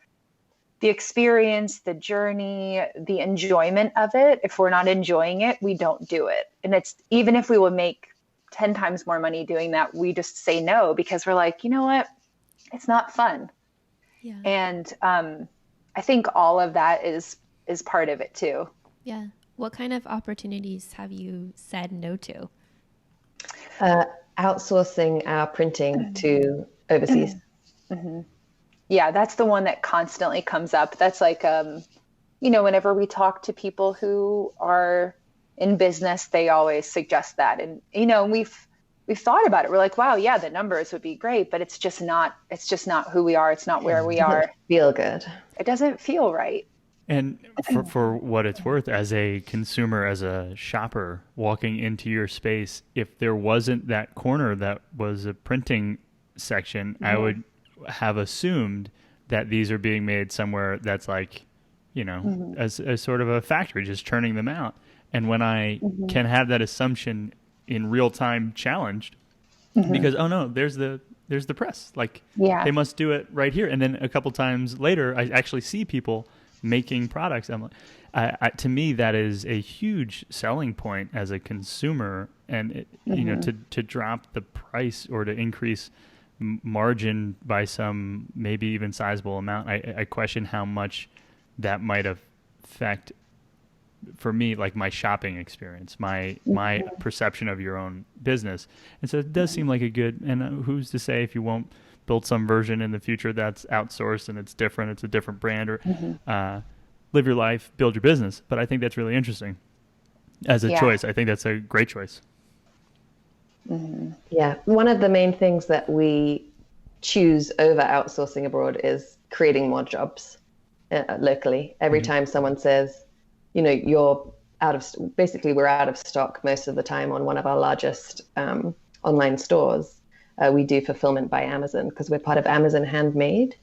the experience, the journey, the enjoyment of it. If we're not enjoying it, we don't do it. And it's, even if we will make 10 times more money doing that, we just say no, because we're like, you know what? It's not fun. Yeah. And I think all of that is part of it too. Yeah. What kind of opportunities have you said no to? Outsourcing our printing to overseas. Mm-hmm. Yeah, that's the one that constantly comes up. That's like, whenever we talk to people who are in business, they always suggest that. And, we've thought about it. We're like, wow, yeah, the numbers would be great, but it's just not who we are. It's not where we are. It doesn't feel good. It doesn't feel right. And for what it's worth, as a consumer, as a shopper walking into your space, if there wasn't that corner that was a printing section, I would have assumed that these are being made somewhere that's like, as sort of a factory, just churning them out. And when I can have that assumption in real time challenged, because, oh no, there's the press, like they must do it right here. And then a couple times later, I actually see people making products. I'm like, to me, that is a huge selling point as a consumer. And to drop the price or to increase margin by some maybe even sizable amount, I question how much that might affect, for me, like my shopping experience, my perception of your own business. And so it does seem like a good, and who's to say if you won't build some version in the future that's outsourced and it's different, it's a different brand, or live your life, build your business. But I think that's really interesting as a choice. I think that's a great choice. Yeah. One of the main things that we choose over outsourcing abroad is creating more jobs locally. Every time someone says, you're out of, basically we're out of stock most of the time on one of our largest online stores. We do fulfillment by Amazon because we're part of Amazon Handmade.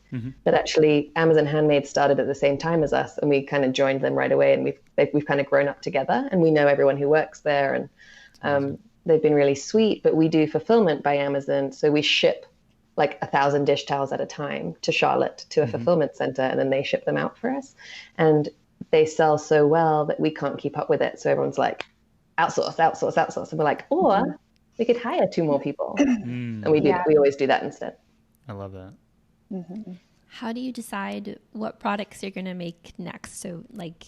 But actually Amazon Handmade started at the same time as us, and we kind of joined them right away, and we've kind of grown up together, and we know everyone who works there, and they've been really sweet. But we do fulfillment by Amazon, so we ship like 1,000 dish towels at a time to Charlotte to a fulfillment center, and then they ship them out for us, and they sell so well that we can't keep up with it. So everyone's like, outsource, and we're like, or we could hire 2 more people. And we do. We always do that instead. I love that. How do you decide what products you're going to make next? So like,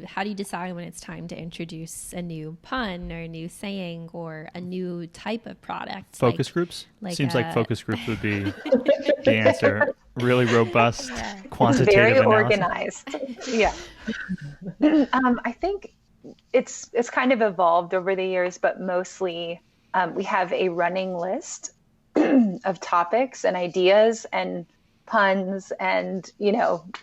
how do you decide when it's time to introduce a new pun or a new saying or a new type of product? Focus groups? Seems like focus groups would be the answer. Really robust, quantitative very analysis. organized. Yeah. I think it's kind of evolved over the years, but mostly we have a running list of topics and ideas and puns and,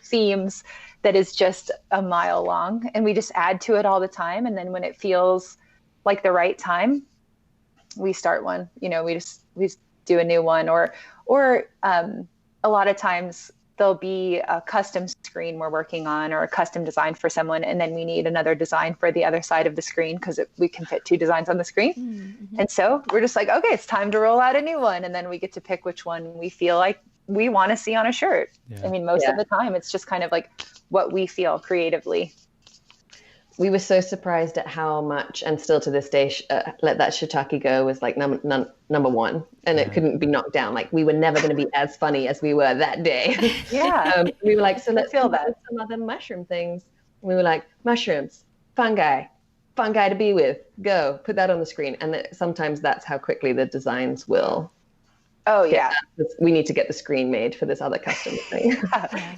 themes that is just a mile long, and we just add to it all the time. And then when it feels like the right time, we start one, we just do a new one, or a lot of times there'll be a custom screen we're working on or a custom design for someone, and then we need another design for the other side of the screen because we can fit 2 designs on the screen. Mm-hmm. And so we're just like, okay, it's time to roll out a new one. And then we get to pick which one we feel like we want to see on a shirt. Yeah. I mean, most of the time it's just kind of like what we feel creatively. We were so surprised at how much, and still to this day, Let That Shiitake Go was like number one, and it couldn't be knocked down. Like, we were never going to be as funny as we were that day. Yeah. We were like, so let's feel that some other mushroom things. We were like, mushrooms, fun guy to be with, go, put that on the screen. And sometimes that's how quickly the designs will. Oh yeah. We need to get the screen made for this other custom thing.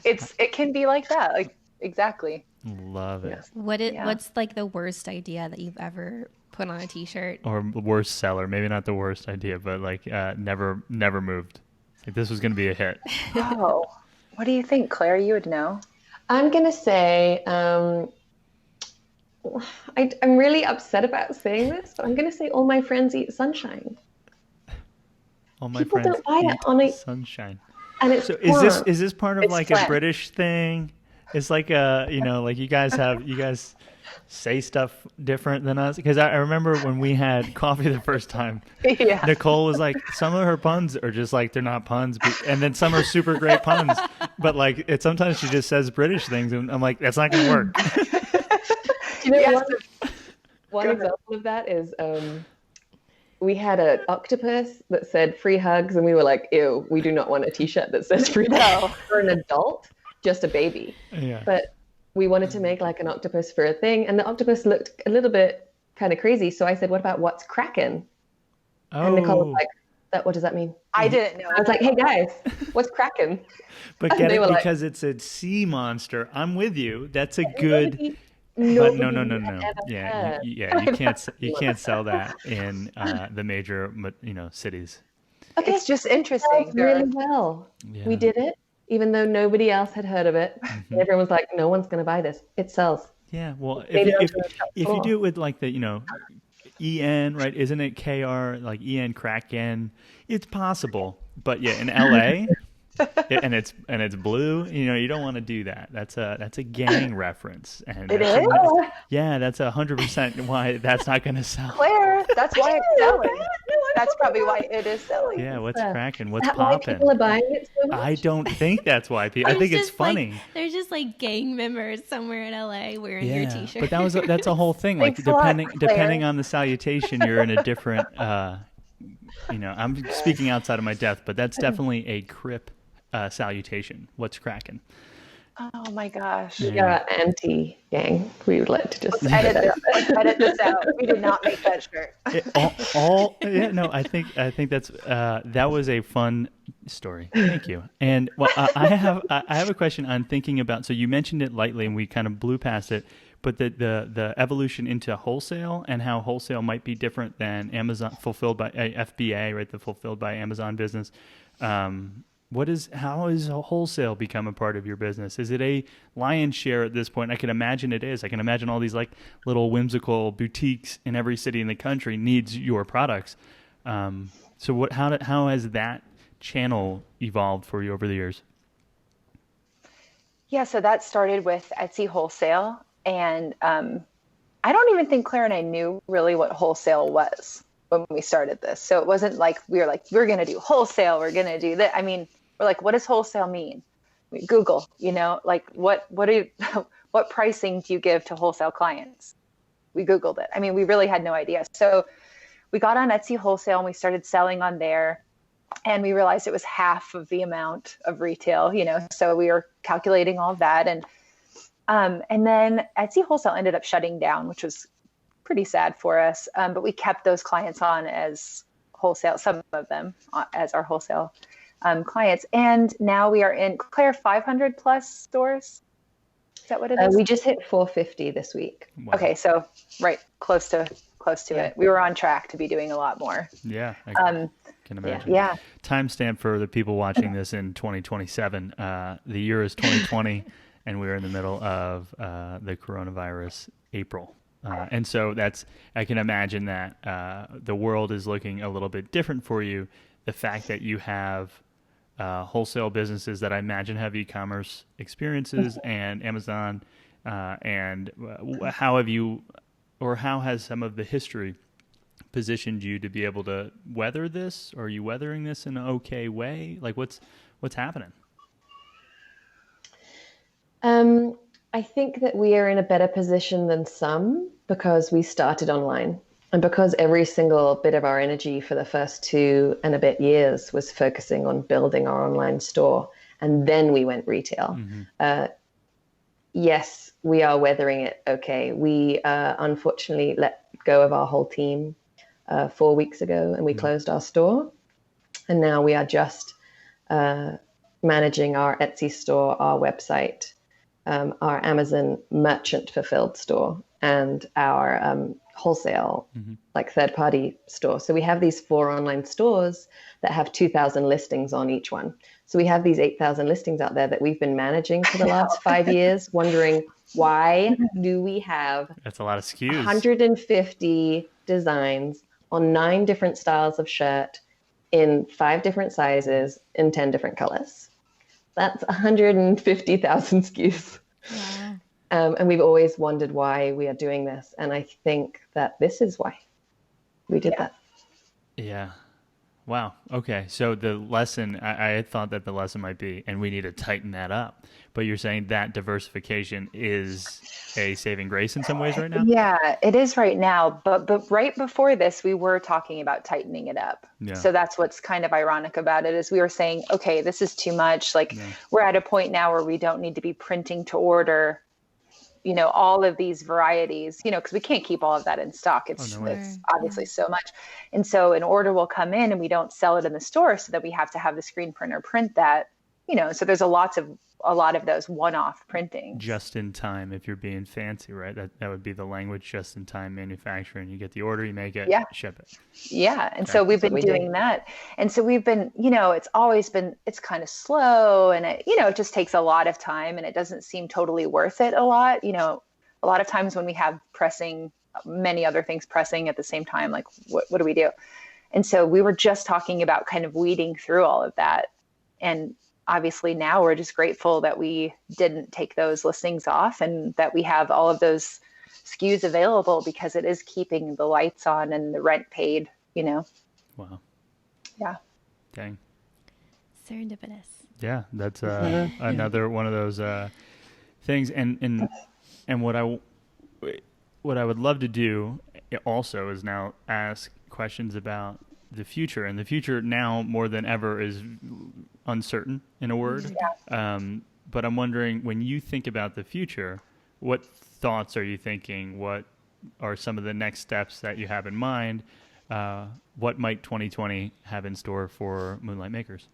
It can be like that. Like, exactly. Love it. What's like the worst idea that you've ever put on a t-shirt? Or the worst seller? Maybe not the worst idea, but like never moved. Like, this was going to be a hit. Oh, what do you think, Claire? You would know. I'm going to say, I'm really upset about saying this, but I'm going to say All My Friends Eat Sunshine. All my People friends don't buy it on sunshine. And it's so is this part of like a British thing? It's like like you guys say stuff different than us, because I remember when we had coffee the first time, Nicole was like, some of her puns are just like, they're not puns, and then some are super great puns, but like sometimes she just says British things, and I'm like, that's not gonna work. One example of that is we had an octopus that said free hugs, and we were like, ew, we do not want a t-shirt that says free hugs for an adult, just a baby. Yeah. But we wanted to make like an octopus for a thing, and the octopus looked a little bit kind of crazy. So I said, what about what's cracking? Oh. And Nicole was like, what does that mean? I didn't know. I was like, hey guys, what's cracking? But get it, because it's a sea monster. I'm with you. That's a good... But no. Yeah, you can't sell that in the major, cities. Okay, it's just interesting. Really well. Yeah. We did it, even though nobody else had heard of it. Mm-hmm. And everyone was like, "No one's going to buy this. It sells." Yeah, well, if you do it with like the EN, right? Isn't it KR, like EN Kraken? It's possible, but yeah, in LA. and it's blue. You don't want to do that. That's a gang reference. And it is. That's 100% why that's not going to sell. Claire, that's why it's selling. That's probably why it is selling. Yeah, what's cracking? What's popping? People are buying it so much? I don't think that's why people. I think it's funny. There's just like gang members somewhere in LA wearing your t-shirt. But that's a whole thing. Like depending on the salutation, you're in a different. I'm speaking outside of my depth, but that's definitely a Crip salutation. What's cracking? Oh my gosh. Yeah, anti-gang. We would like to just edit this out. We did not make that shirt. I think that's that was a fun story. Thank you. And well, I have a question on thinking about. So you mentioned it lightly, and we kind of blew past it. But the evolution into wholesale, and how wholesale might be different than Amazon fulfilled by FBA, right? The fulfilled by Amazon business. How has wholesale become a part of your business? Is it a lion's share at this point? I can imagine it is. I can imagine all these like little whimsical boutiques in every city in the country needs your products. So how has that channel evolved for you over the years? Yeah, so that started with Etsy Wholesale, and I don't even think Claire and I knew really what wholesale was when we started this. So it wasn't like we're going to do wholesale, we're going to do that. I mean, we're like, what does wholesale mean? We Google, like what pricing do you give to wholesale clients? We Googled it. I mean, we really had no idea. So we got on Etsy Wholesale and we started selling on there, and we realized it was half of the amount of retail, so we were calculating all of that. And And then Etsy Wholesale ended up shutting down, which was pretty sad for us. But we kept those clients on as wholesale, some of them as our wholesale clients. And now we are in, Claire, 500 plus stores. Is that what it is? We just hit 450 this week. Wow. Okay, so right, close to it. We were on track to be doing a lot more. Yeah, I can imagine. Yeah. Timestamp for the people watching this in 2027. The year is 2020, and we're in the middle of the coronavirus April. And so I can imagine that the world is looking a little bit different for you. The fact that you have wholesale businesses that I imagine have e-commerce experiences and Amazon, and how have you, or how has some of the history positioned you to be able to weather this? Or are you weathering this in an okay way? Like what's happening? I think that we are in a better position than some because we started online and because every single bit of our energy for the first 2 and a bit years was focusing on building our online store. And then we went retail. Yes, we are weathering it okay. We unfortunately let go of our whole team 4 weeks ago and we closed our store. And now we are just managing our Etsy store, our website, our Amazon merchant fulfilled store, and our wholesale, like third party store. So we have these 4 online stores that have 2,000 listings on each one. So we have these 8,000 listings out there that we've been managing for the last 5 years, wondering why do we have That's a lot of SKUs. 150 designs on 9 different styles of shirt in 5 different sizes in 10 different colors. That's 150,000 SKUs. Wow. And we've always wondered why we are doing this. And I think that this is why we did that. Yeah. Wow. Okay. So the lesson, I had thought that the lesson might be, and we need to tighten that up. But you're saying that diversification is a saving grace in some ways right now? Yeah, it is right now. But right before this, we were talking about tightening it up. Yeah. So that's what's kind of ironic about it is we were saying, okay, this is too much. Like we're at a point now where we don't need to be printing to order, all of these varieties, because we can't keep all of that in stock. It's obviously so much. And so an order will come in and we don't sell it in the store so that we have to have the screen printer print that, so there's a lot of those one-off printings. Just in time, if you're being fancy, right? That would be the language, just in time manufacturing. You get the order, you make it, ship it. Yeah. And so we've been doing that. And so we've been, it's kind of slow and it just takes a lot of time and it doesn't seem totally worth it a lot. A lot of times when we have many other things pressing at the same time, like what do we do? And so we were just talking about kind of weeding through all of that. And obviously now we're just grateful that we didn't take those listings off and that we have all of those SKUs available because it is keeping the lights on and the rent paid, Wow. Yeah. Dang. Serendipitous. Yeah, that's another one of those things. And what I would love to do also is now ask questions about the future. And the future now more than ever is uncertain, in a word. Yeah. But I'm wondering, when you think about the future, what thoughts are you thinking? What are some of the next steps that you have in mind? What might 2020 have in store for Moonlight Makers?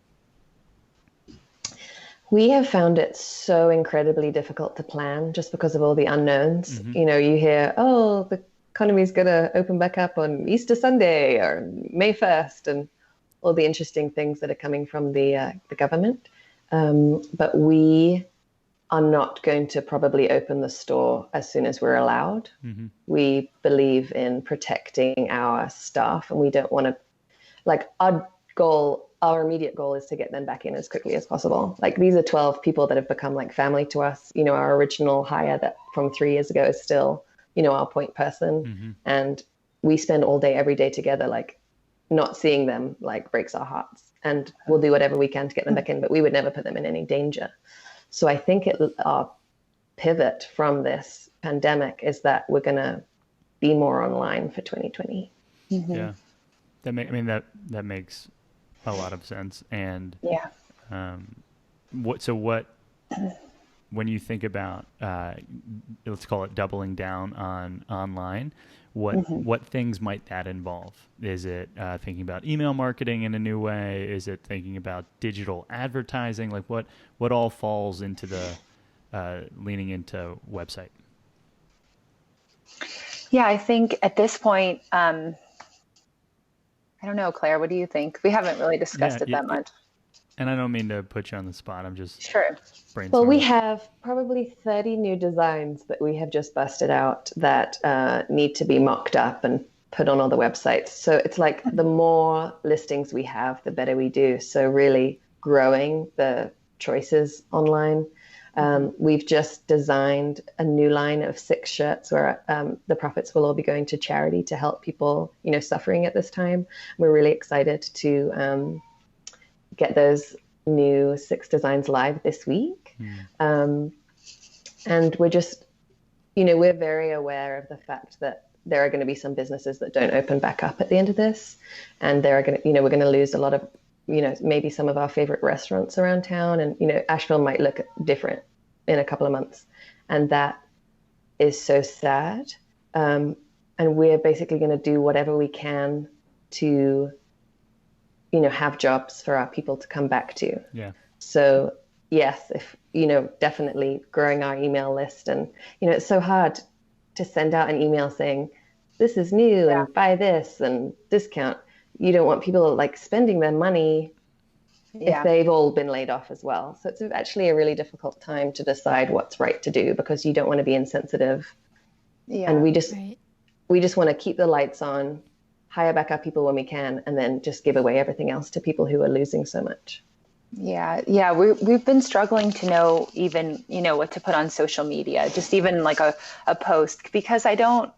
We have found it so incredibly difficult to plan just because of all the unknowns. You hear, the economy's going to open back up on Easter Sunday or May 1st and all the interesting things that are coming from the government. But we are not going to probably open the store as soon as we're allowed. We believe in protecting our staff and we don't want to, our immediate goal is to get them back in as quickly as possible. Like these are 12 people that have become like family to us. Our original hire that from 3 years ago is still, our point person. And we spend all day, every day together, like not seeing them like breaks our hearts and we'll do whatever we can to get them back in, but we would never put them in any danger. So I think our pivot from this pandemic is that we're going to be more online for 2020. Yeah. That makes a lot of sense. And what when you think about, let's call it doubling down on online, what things might that involve? Is it thinking about email marketing in a new way? Is it thinking about digital advertising? Like what all falls into the leaning into website? Yeah, I think at this point, I don't know, Claire, what do you think? We haven't really discussed it that much. And I don't mean to put you on the spot. I'm just sure. brainstorming. Well, we have probably 30 new designs that we have just busted out that need to be mocked up and put on all the websites. So it's like the more listings we have, the better we do. So really growing the choices online. We've just designed a new line of 6 shirts where the profits will all be going to charity to help people, suffering at this time. We're really excited to get those new 6 designs live this week. And we're just, we're very aware of the fact that there are going to be some businesses that don't open back up at the end of this. And there are going to, we're going to lose a lot of, maybe some of our favorite restaurants around town. And, Asheville might look different in a couple of months. And that is so sad. And we're basically going to do whatever we can to have jobs for our people to come back to. Yeah. So yes, if, definitely growing our email list. And, it's so hard to send out an email saying, this is new and buy this and discount. You don't want people like spending their money if they've all been laid off as well. So it's actually a really difficult time to decide what's right to do because you don't want to be insensitive. Yeah. And we just want to keep the lights on, hire back our people when we can, and then just give away everything else to people who are losing so much. Yeah. We've been struggling to know even, what to put on social media, just even like a post, because I don't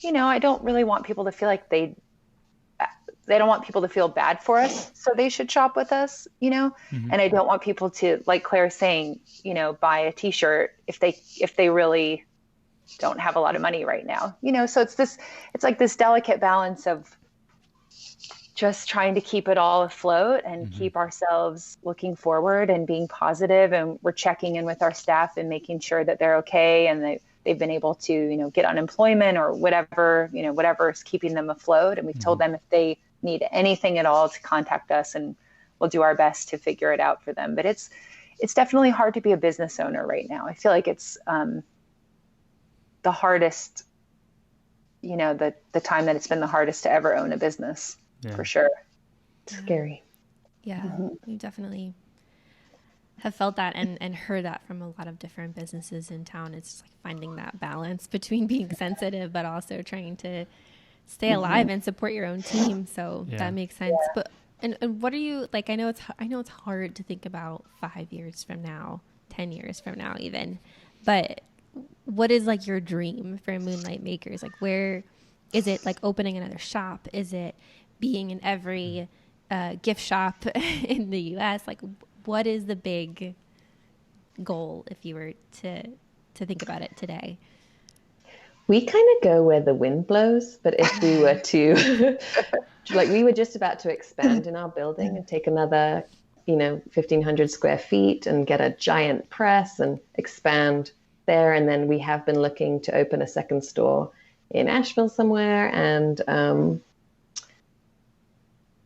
really want people to feel like they don't want people to feel bad for us. So they should shop with us, and I don't want people to, like Claire's saying, buy a t-shirt if they really don't have a lot of money right now, so it's like this delicate balance of just trying to keep it all afloat and keep ourselves looking forward and being positive. And we're checking in with our staff and making sure that they're okay. And they've been able to, get unemployment or whatever, whatever's keeping them afloat. And we've told them if they need anything at all to contact us, and we'll do our best to figure it out for them. But it's definitely hard to be a business owner right now. I feel like it's, the hardest, the time that it's been the hardest to ever own a business, for sure. It's scary. Yeah, we definitely have felt that and heard that from a lot of different businesses in town. It's just like finding that balance between being sensitive, but also trying to stay alive and support your own team. So that makes sense. But, and what are you, like, I know it's hard to think about 5 years from now, 10 years from now even, but what is like your dream for Moonlight Makers? Like, where is it? Like opening another shop? Is it being in every gift shop in the US? Like, what is the big goal if you were to think about it today? We kind of go where the wind blows, but if we were to, like, we were just about to expand in our building and take another, 1,500 square feet and get a giant press and expand there. And then we have been looking to open a second store in Asheville somewhere. And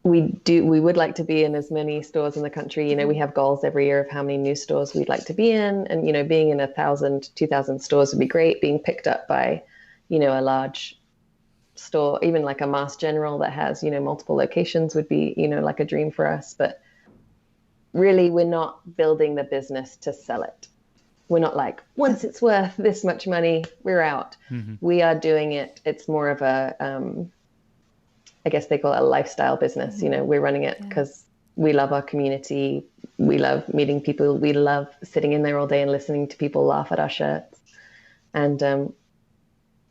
we would like to be in as many stores in the country. We have goals every year of how many new stores we'd like to be in. And, being in 1,000, 2,000 stores would be great. Being picked up by, a large store, even like a Mass General that has, multiple locations would be, like a dream for us. But really, we're not building the business to sell it. We're not like, once it's worth this much money, we're out. We are doing it. It's more of a, I guess they call it a lifestyle business. We're running it because we love our community. We love meeting people. We love sitting in there all day and listening to people laugh at our shirts. And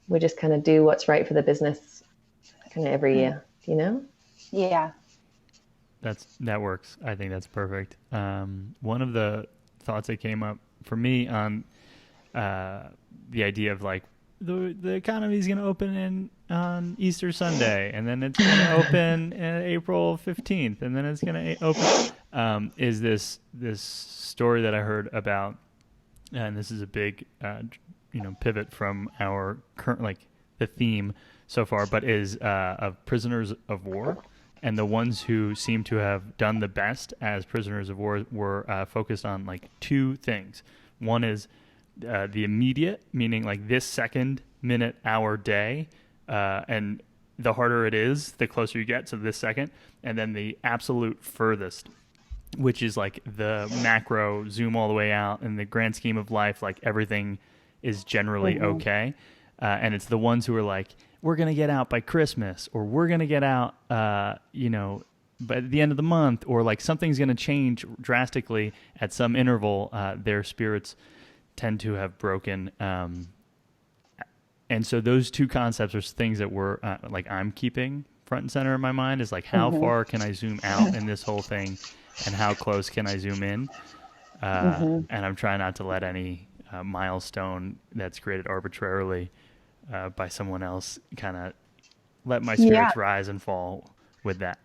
we just kind of do what's right for the business kind of every year, Yeah. That works. I think that's perfect. One of the thoughts that came up for me on the idea of like the economy is going to open on Easter Sunday, and then it's going to open April 15th, and then it's going to open. Is this story that I heard about and this is a big, pivot from our current, the theme so far, but is of prisoners of war. And the ones who seem to have done the best as prisoners of war were focused on two things. One is the immediate, meaning this second, minute, hour, day, and the harder it is, the closer you get to this second. And then the absolute furthest, which is the macro, zoom all the way out. In the grand scheme of life, everything is generally okay. And it's the ones who are we're going to get out by Christmas, or we're going to get out, by the end of the month, or something's going to change drastically at some interval. Their spirits tend to have broken. And so those two concepts are things that we're I'm keeping front and center in my mind, is how far can I zoom out in this whole thing, and how close can I zoom in? And I'm trying not to let any milestone that's created arbitrarily by someone else kind of let my spirits rise and fall with that.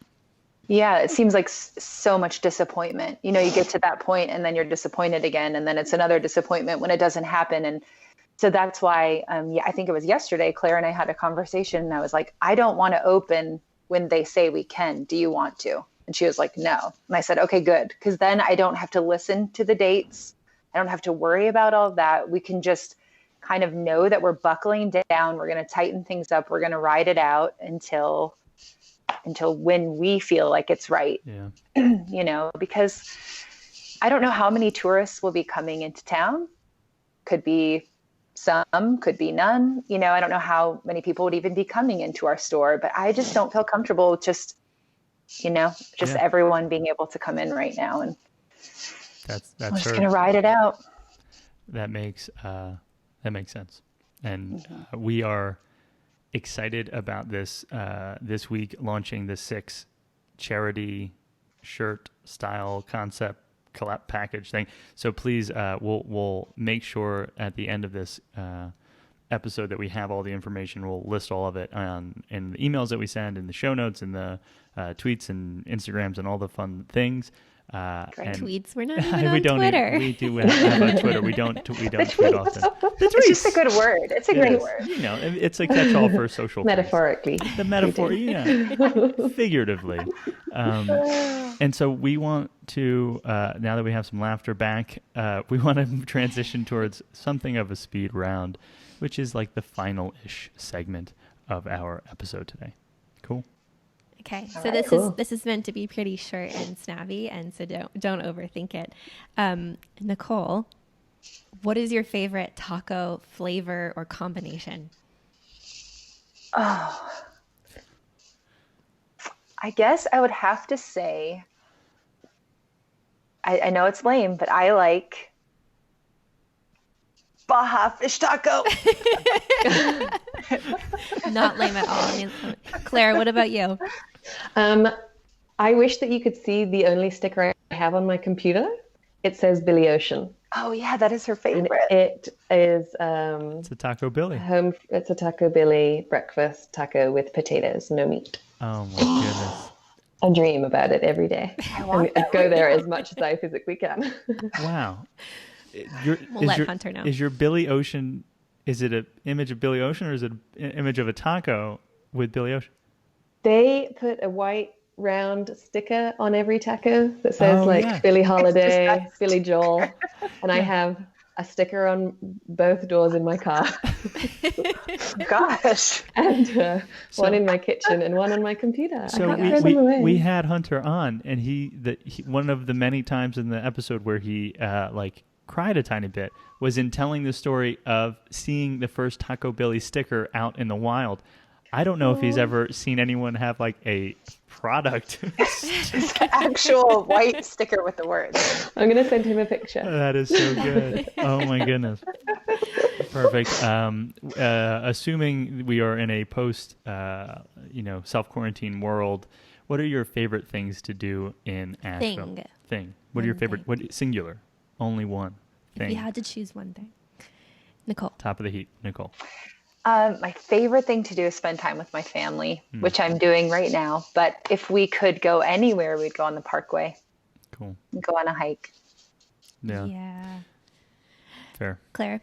Yeah, it seems like so much disappointment. You get to that point and then you're disappointed again, and then it's another disappointment when it doesn't happen. And so that's why, I think it was yesterday, Claire and I had a conversation, and I was like, I don't want to open when they say we can. Do you want to? And she was like, no. And I said, okay, good. Because then I don't have to listen to the dates. I don't have to worry about all of that. We can just kind of know that we're buckling down. We're going to tighten things up. We're going to ride it out until when we feel like it's right. Yeah. Because I don't know how many tourists will be coming into town. Could be some, could be none. I don't know how many people would even be coming into our store, but I just don't feel comfortable with just everyone being able to come in right now. And that's we're just going to ride it out. That makes sense. And we are excited about this this week, launching the 6 charity shirt style concept collab package thing. So please, we'll make sure at the end of this episode that we have all the information. We'll list all of it in the emails that we send, in the show notes, in the tweets and Instagrams and all the fun things. Tweets. We're not even on Twitter. We do have a Twitter. We don't tweet often. It's just a good word. It's a great word. It's a catch-all for social metaphorically. Things. The metaphor, figuratively. And so we want to, now that we have some laughter back, we want to transition towards something of a speed round, which is the final-ish segment of our episode today. Cool. Okay, so this is meant to be pretty short and snappy, and so don't overthink it. Nicole, what is your favorite taco flavor or combination? Oh, I guess I would have to say, I know it's lame, but I like Baja fish taco. Not lame at all. Claire, what about you? I wish that you could see the only sticker I have on my computer. It says Billy Ocean. Oh yeah, that is her favorite. And it is it's a Taco Billy. It's a Taco Billy breakfast taco with potatoes, no meat. Oh my goodness. I dream about it every day. I go there as much as I physically can. Wow. We'll let Hunter know. Is your Billy Ocean, is it an image of Billy Ocean, or is it an image of a taco with Billy Ocean? They put a white round sticker on every taco that says Billie Holiday, Billy Joel, and I have a sticker on both doors in my car. Gosh. And one in my kitchen and one on my computer. So we had Hunter on, and he one of the many times in the episode where he cried a tiny bit was in telling the story of seeing the first Taco Billy sticker out in the wild. I don't know if he's ever seen anyone have a product. Actual white sticker with the words. I'm going to send him a picture. That is so good. Oh my goodness. Perfect. Assuming we are in a post, self-quarantine world, what are your favorite things to do in Asheville? Thing. What are your favorite, singular, only one thing? If you had to choose one thing. Nicole. Top of the heap. Nicole. My favorite thing to do is spend time with my family, which I'm doing right now. But if we could go anywhere, we'd go on the Parkway. Cool. Go on a hike. Yeah. Fair. Claire?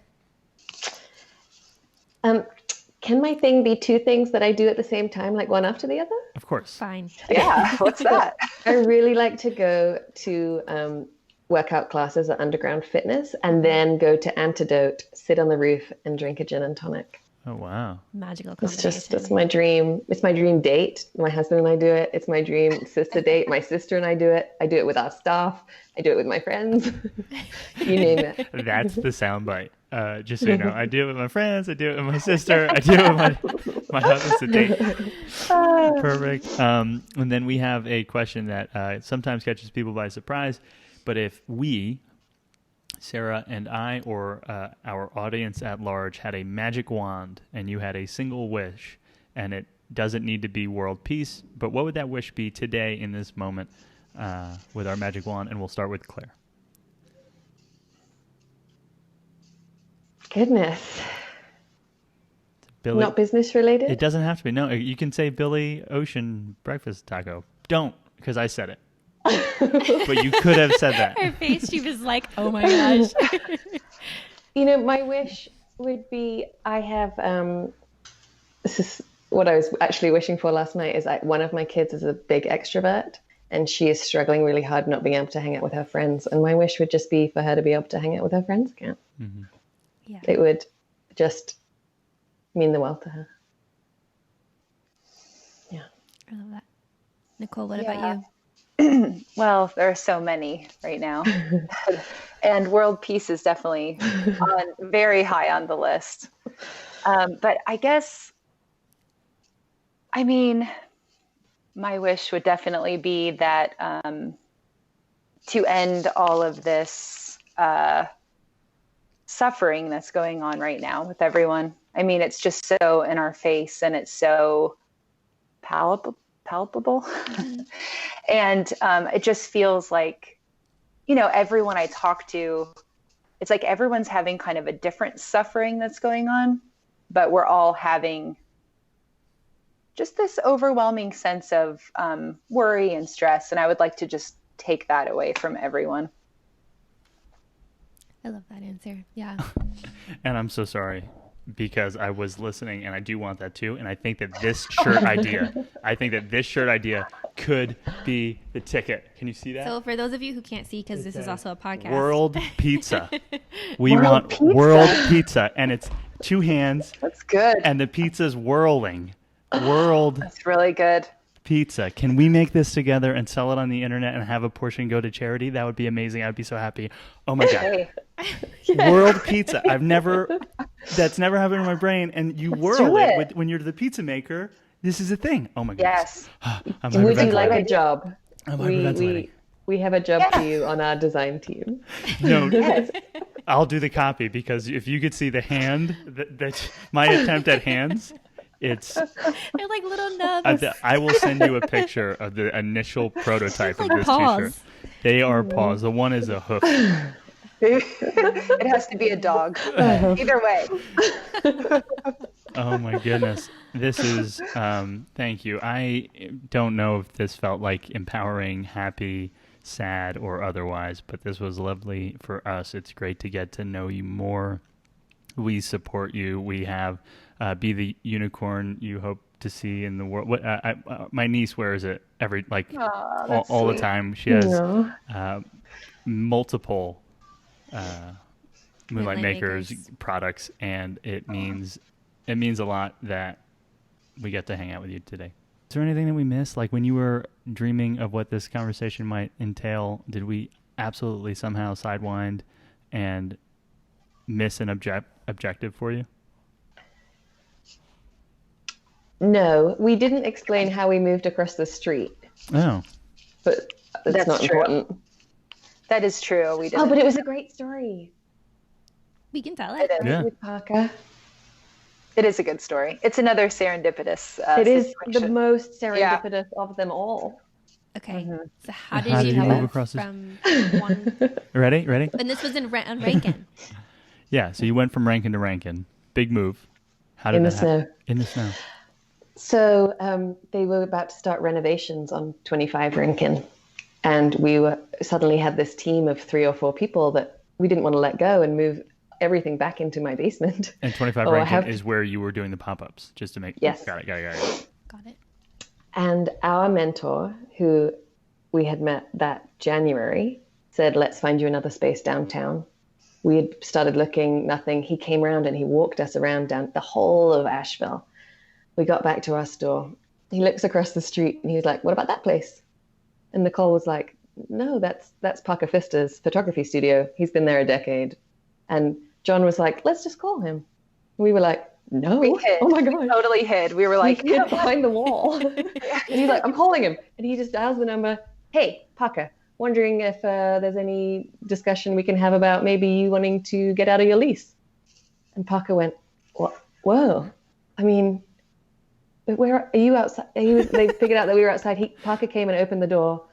Can my thing be two things that I do at the same time, like one after the other? Of course. Fine. Yeah, what's that? I really like to go to workout classes at Underground Fitness and then go to Antidote, sit on the roof and drink a gin and tonic. Oh, wow. Magical It's combination. that's my dream. It's my dream date. My husband and I do it. It's my dream sister date. My sister and I do it. I do it with our staff. I do it with my friends. You name it. That's the soundbite. Just so you know, I do it with my friends. I do it with my sister. I do it with my husband's a date. Perfect. And then we have a question that sometimes catches people by surprise. But if we, Sarah and I, or our audience at large, had a magic wand and you had a single wish, and it doesn't need to be world peace, but what would that wish be today in this moment with our magic wand? And we'll start with Claire. Goodness. Billy, Not business related? it doesn't have to be. No, you can say Billy Ocean breakfast taco. Don't, because I said it. But you could have said that. Her face, she was like, oh my gosh. You know, my wish would be I have, this is what I was actually wishing for last night, is one of my kids is a big extrovert and she is struggling really hard not being able to hang out with her friends. And my wish would just be for her to be able to hang out with her friends again. Mm-hmm. Yeah. It would just mean the world to her. Yeah. I love that. Nicole, what about you? Well, there are so many right now. And world peace is definitely very high on the list. But I guess, I mean, my wish would definitely be that to end all of this suffering that's going on right now with everyone. I mean, it's just so in our face and it's so palpable. And it just feels like, you know, everyone I talk to, it's like everyone's having kind of a different suffering that's going on, but we're all having just this overwhelming sense of worry and stress. And I would like to just take that away from everyone. I love that answer. Yeah. And I'm so sorry because I was listening and I do want that too. And I think that this shirt idea could be the ticket. Can you see that? So for those of you who can't see, because this is also a podcast. World pizza. We want world pizza. And it's two hands. That's good. And the pizza's whirling. World That's really good. pizza. Can we make this together and sell it on the internet and have a portion go to charity? That would be amazing. I'd be so happy. Oh my God. Hey. World pizza. That's never happened in my brain. And you whirl it when you're the pizza maker. This is a thing. Oh my goodness. Yes. Would you like a job? I'm hyperventilating. We have a job for you on our design team. No, I'll do the copy because if you could see the hand, that my attempt at hands, it's. They're like little nubs. I will send you a picture of the initial prototype of like this paws. t-shirt. They are paws. The one is a hoof. It has to be a dog. Either way. Oh my goodness. This is, thank you. I don't know if this felt like empowering, happy, sad, or otherwise, but this was lovely for us. It's great to get to know you more. We support you. We have Be the Unicorn you hope to see in the world. My niece wears it all the time. She has multiple Moonlight Makers products, and it means a lot that we get to hang out with you today. Is there anything that we missed? Like when you were dreaming of what this conversation might entail, did we absolutely somehow sidewind and miss an objective for you? No, we didn't explain how we moved across the street. Oh. But that's not true. important. That is true. We did. Oh, but it was a great story. We can tell it. Yeah. With Parker. It is a good story. It's another serendipitous It is situation. the most serendipitous of them all. Okay. Mm-hmm. So how did you move across this? from one? Ready? And this was on Rankin. Yeah. So you went from Rankin to Rankin. Big move. How did In the that happen? snow. In the snow. So they were about to start renovations on 25 Rankin. And we suddenly had this team of 3 or 4 people that we didn't want to let go and move everything back into my basement. And 25 Rankin is where you were doing the pop-ups, just to make... Yes. Got it. Got it. And our mentor, who we had met that January, said, let's find you another space downtown. We had started looking, nothing. He came around and he walked us around down the whole of Asheville. We got back to our store. He looks across the street and he was like, what about that place? And Nicole was like, no, that's Parker Pfister's photography studio. He's been there a decade. And John was like, let's just call him. We were like, no. We hid. Oh my God. We totally hid. We were like, he hid behind the wall. And he's like, I'm calling him. And he just dials the number. Hey, Parker, wondering if there's any discussion we can have about maybe you wanting to get out of your lease. And Parker went, whoa. I mean, where are you outside? They figured out that we were outside. Parker came and opened the door.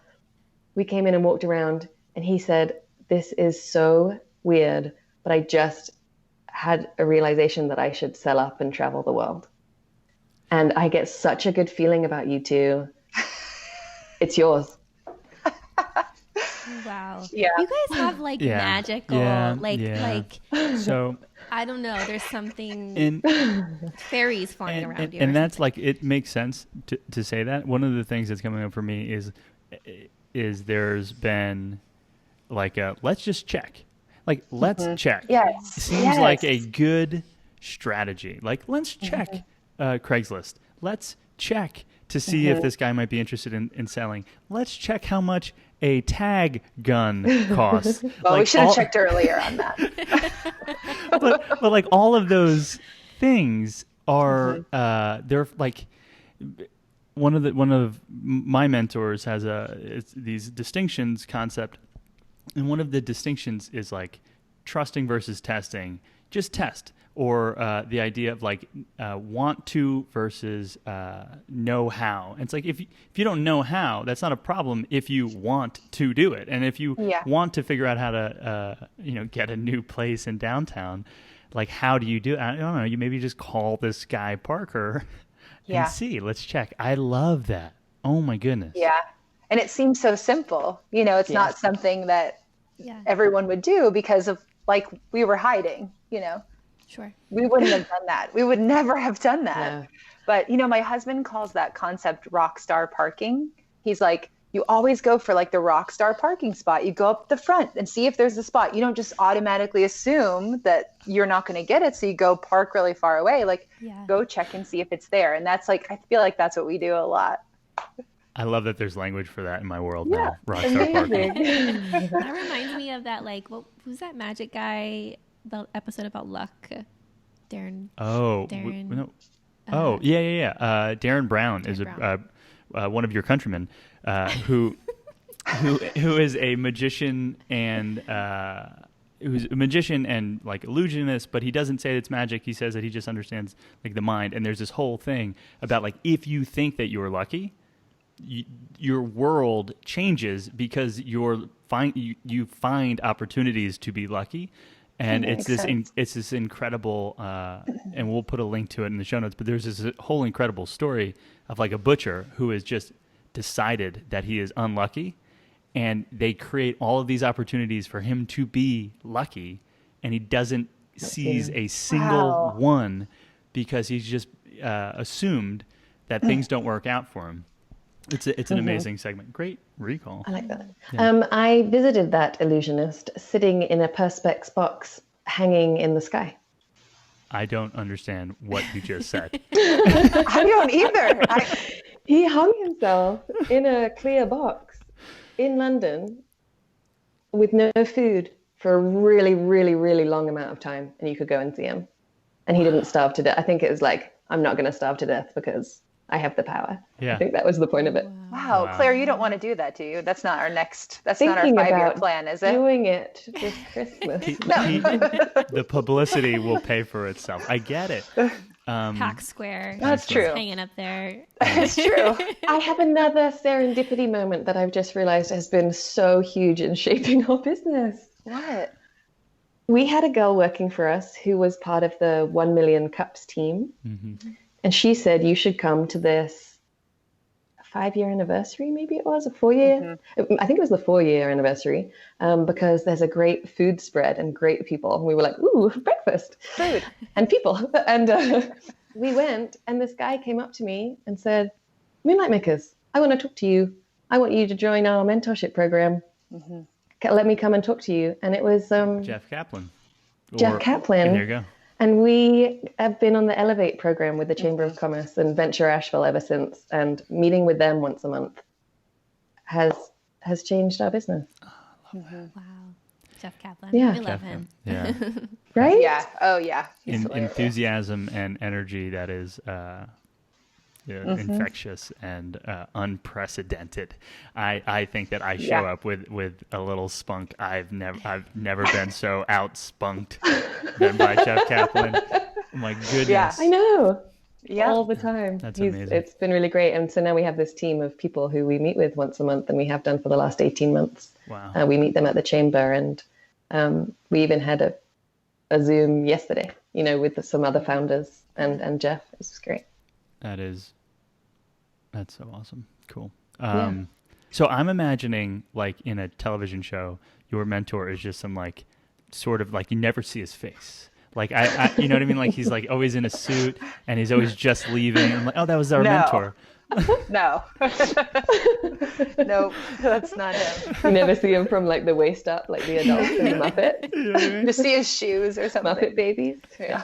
We came in and walked around, and he said, this is so weird, but I just had a realization that I should sell up and travel the world. And I get such a good feeling about you two. It's yours. Wow. Yeah. You guys have like magical, So I don't know. There's something fairies flying around you. And that's like, it makes sense to say that. One of the things that's coming up for me is there's been like let's just check. Like, let's check. Yes. Seems like a good strategy. Like, let's check Craigslist. Let's check to see if this guy might be interested in selling. Let's check how much a tag gun costs. Well, we should have checked earlier on that. but like all of those things are they're like one of my mentors has these distinctions concept, and one of the distinctions is like trusting versus testing. Just test. Or the idea of like want to versus know how. And it's like if you don't know how, that's not a problem if you want to do it. And if you want to figure out how to get a new place in downtown, like how do you do it? I don't know. You maybe just call this guy Parker and see. Let's check. I love that. Oh my goodness. Yeah. And it seems so simple. It's not something that everyone would do because of like we were hiding. Sure. We wouldn't have done that. We would never have done that. Yeah. But, my husband calls that concept rock star parking. He's like, you always go for like the rock star parking spot. You go up the front and see if there's a spot. You don't just automatically assume that you're not going to get it. So you go park really far away, like go check and see if it's there. And that's like, I feel like that's what we do a lot. I love that there's language for that in my world now. Rock star parking. That reminds me of that, like, who's that magic guy? The episode about luck, Darren. Darren Brown is one of your countrymen who is a magician and who's a magician and like illusionist, but he doesn't say it's magic. He says that he just understands like the mind. And there's this whole thing about like if you think that you're lucky, your world changes because you find opportunities to be lucky. And it's this incredible, and we'll put a link to it in the show notes, but there's this whole incredible story of like a butcher who has just decided that he is unlucky, and they create all of these opportunities for him to be lucky, and he doesn't seize a single one because he's just assumed that things don't work out for him. It's an amazing segment. Great recall. I like that. Yeah. I visited that illusionist sitting in a Perspex box hanging in the sky. I don't understand what you just said. I don't either. He hung himself in a clear box in London with no food for a really, really, really long amount of time. And you could go and see him. And he didn't starve to death. I think it was like, I'm not going to starve to death because I have the power. Yeah. I think that was the point of it. Wow. Claire, you don't want to do that, do you? That's not our 5-year plan, is it? Doing it this Christmas. The publicity will pay for itself. I get it. Pack Square. That's true. Hanging up there. It's true. I have another serendipity moment that I've just realized has been so huge in shaping our business. What? We had a girl working for us who was part of the 1 Million Cups team. Mm-hmm. And she said, you should come to this 5-year anniversary, maybe it was a 4-year. I think it was the 4-year anniversary, because there's a great food spread and great people. And we were like, ooh, breakfast, food, and people. And we went, and this guy came up to me and said, Moonlight Makers, I want to talk to you. I want you to join our mentorship program. Let me come and talk to you. And it was Jeff Kaplan. Jeff Kaplan. There you go. And we have been on the Elevate program with the Chamber of Commerce and Venture Asheville ever since. And meeting with them once a month has changed our business. Wow. Jeff Kaplan. Yeah. We love him. Yeah. Right? Yeah. Oh, yeah. He's hilarious. Enthusiasm and energy that is infectious and unprecedented. I think that I show up with a little spunk. I've never been so outspunked than by Jeff Kaplan. Oh my goodness. Yeah. I know. Yeah. All the time. That's amazing. It's been really great. And so now we have this team of people who we meet with once a month, and we have done for the last 18 months. Wow. We meet them at the chamber, and we even had a Zoom yesterday, with some other founders and Jeff. This is great. That's so awesome. Cool. So I'm imagining, like, in a television show, your mentor is just some, like, sort of, like, you never see his face. Like, I you know what I mean? Like, he's, like, always in a suit, and he's always just leaving. I'm like, oh, that was our mentor. No. Nope, that's not him. You never see him from, like, the waist up, like the adults in the Muppet. You know what I mean? Just see his shoes or something. Muppet babies. Yeah.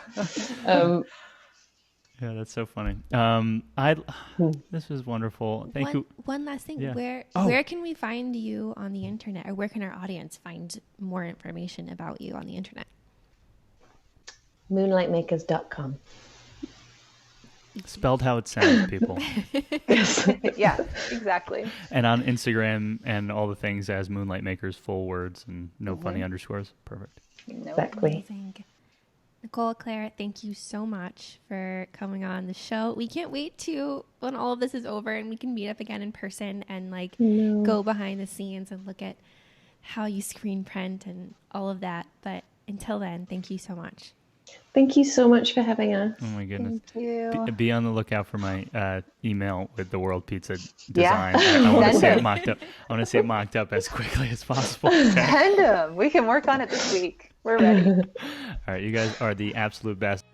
Yeah, that's so funny. This was wonderful. Thank you. One last thing. Yeah. Where can we find you on the internet, or where can our audience find more information about you on the internet? Moonlightmakers.com. Spelled how it sounds, people. Yeah, exactly. And on Instagram and all the things as Moonlight Makers, full words and no funny underscores. Perfect. Exactly. Amazing. Nicole, Claire, thank you so much for coming on the show. We can't wait to, when all of this is over and we can meet up again in person and go behind the scenes and look at how you screen print and all of that. But until then, thank you so much. Thank you so much for having us. Oh my goodness. Thank you. Be on the lookout for my email with the World Pizza design. I want to see it mocked up. I want to see it mocked up as quickly as possible. Okay? Send them. We can work on it this week. We're ready. All right, you guys are the absolute best.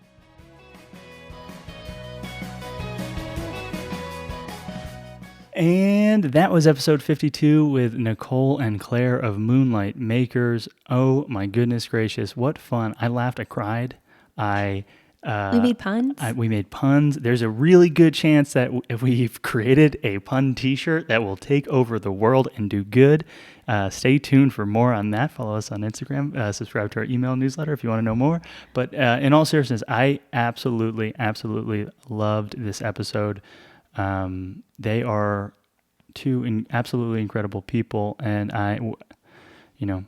And that was episode 52 with Nicole and Claire of Moonlight Makers. Oh my goodness gracious, what fun. I laughed, I cried. We made puns. We made puns. There's a really good chance that if we've created a pun t-shirt that will take over the world and do good. Stay tuned for more on that. Follow us on Instagram. Subscribe to our email newsletter if you want to know more. But in all seriousness, I absolutely loved this episode. They are two absolutely incredible people, and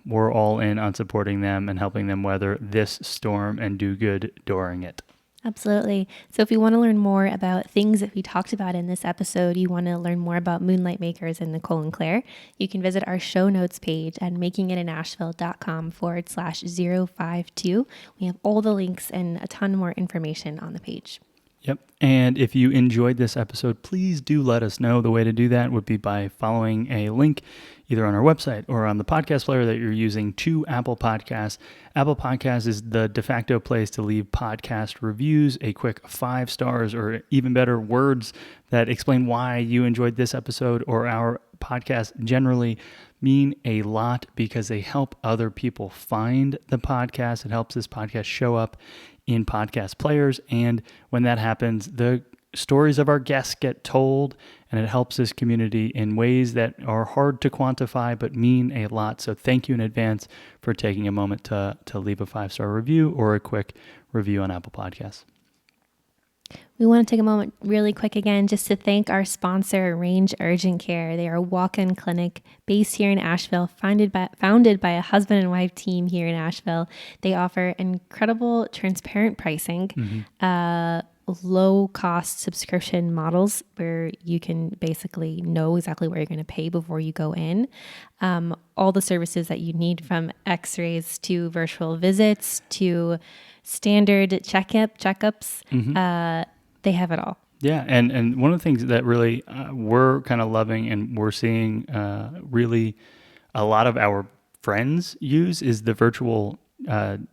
we're all in on supporting them and helping them weather this storm and do good during it. Absolutely. So if you want to learn more about things that we talked about in this episode, you want to learn more about Moonlight Makers and Nicole and Claire, you can visit our show notes page at makingitinasheville.com/052. We have all the links and a ton more information on the page. Yep. And if you enjoyed this episode, please do let us know. The way to do that would be by following a link either on our website or on the podcast player that you're using to Apple Podcasts. Apple Podcasts is the de facto place to leave podcast reviews, a quick 5 stars, or even better, words that explain why you enjoyed this episode or our podcast generally mean a lot because they help other people find the podcast. It helps this podcast show up in podcast players. And when that happens, the stories of our guests get told, and it helps this community in ways that are hard to quantify but mean a lot. So thank you in advance for taking a moment to leave a 5-star review or a quick review on Apple Podcasts. We want to take a moment really quick again just to thank our sponsor, Range Urgent Care. They are a walk-in clinic based here in Asheville, founded by a husband and wife team here in Asheville. They offer incredible transparent pricing, low-cost subscription models where you can basically know exactly what you're going to pay before you go in. All the services that you need, from x-rays to virtual visits to standard checkups, they have it all. Yeah, and one of the things that really we're kind of loving and we're seeing really a lot of our friends use is the virtual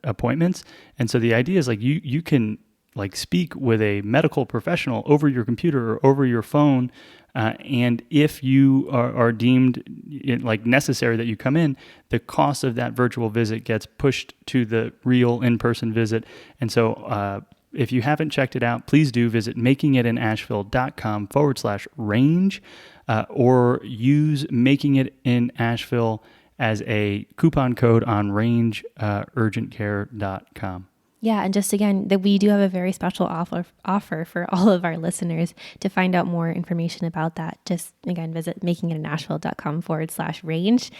appointments. And so the idea is like you can like speak with a medical professional over your computer or over your phone. And if you are deemed like necessary that you come in, the cost of that virtual visit gets pushed to the real in-person visit. And so if you haven't checked it out, please do visit makingitinashville.com/range or use Making It in Asheville as a coupon code on range urgentcare.com. Yeah, and just again, that we do have a very special offer for all of our listeners. To find out more information about that, just again, visit makingitinashville.com/range.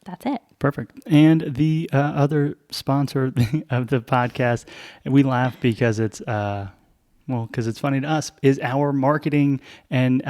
That's it. Perfect. And the other sponsor of the podcast, and we laugh because it's because it's funny to us, is our marketing and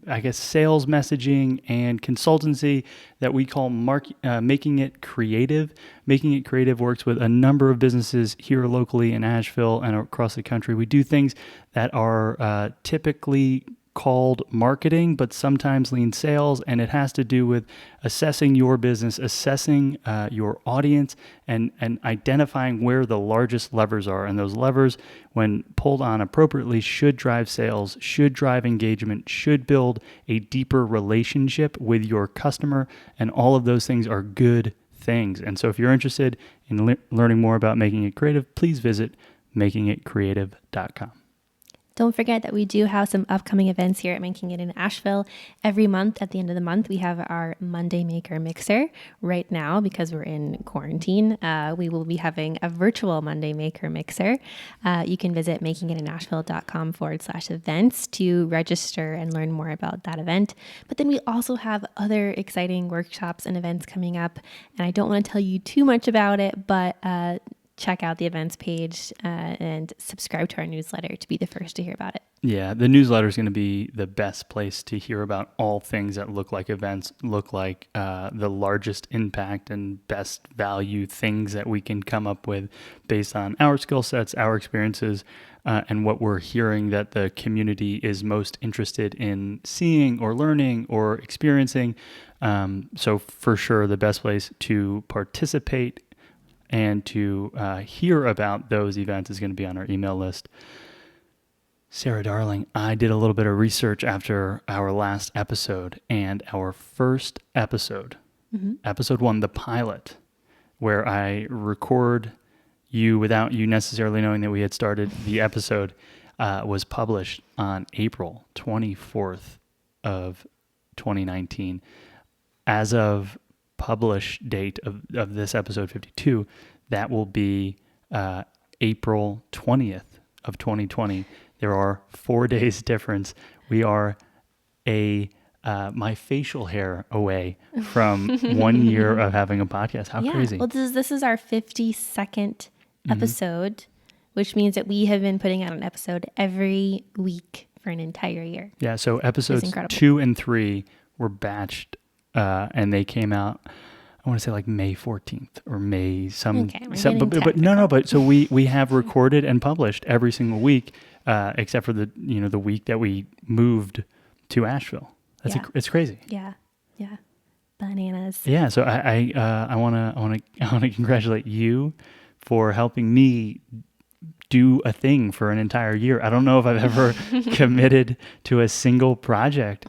I guess sales messaging and consultancy that we call Making It Creative. Making It Creative works with a number of businesses here locally in Asheville and across the country. We do things that are typically called marketing, but sometimes lean sales, and it has to do with assessing your business, assessing your audience, and identifying where the largest levers are. And those levers, when pulled on appropriately, should drive sales, should drive engagement, should build a deeper relationship with your customer, and all of those things are good things. And so if you're interested in learning more about Making It Creative, please visit makingitcreative.com. Don't forget that we do have some upcoming events here at Making It in Asheville. Every month, at the end of the month, we have our Monday Maker Mixer. Right now, because we're in quarantine, we will be having a virtual Monday Maker Mixer. You can visit makingitinashville.com/events to register and learn more about that event. But then we also have other exciting workshops and events coming up. And I don't want to tell you too much about it, but check out the events page and subscribe to our newsletter to be the first to hear about it. Yeah, the newsletter is going to be the best place to hear about all things that look like events, look like the largest impact and best value things that we can come up with based on our skill sets, our experiences, and what we're hearing that the community is most interested in seeing or learning or experiencing. So for sure, the best place to participate and to hear about those events is going to be on our email list. Sarah, darling, I did a little bit of research after our last episode, and our first episode, episode 1, the pilot, where I record you without you necessarily knowing that we had started the episode, was published on April 24th of 2019. As of publish date of this episode 52, that will be April 20th of 2020. There are 4 days difference. We are my facial hair away from 1 year of having a podcast. How crazy. Well, this is our 52nd episode, which means that we have been putting out an episode every week for an entire year. Yeah, so episodes 2 and 3 were batched and they came out, I want to say like May 14th or May but so we have recorded and published every single week, except for the week that we moved to Asheville. It's crazy. Yeah. Bananas. Yeah. So I want to congratulate you for helping me do a thing for an entire year. I don't know if I've ever committed to a single project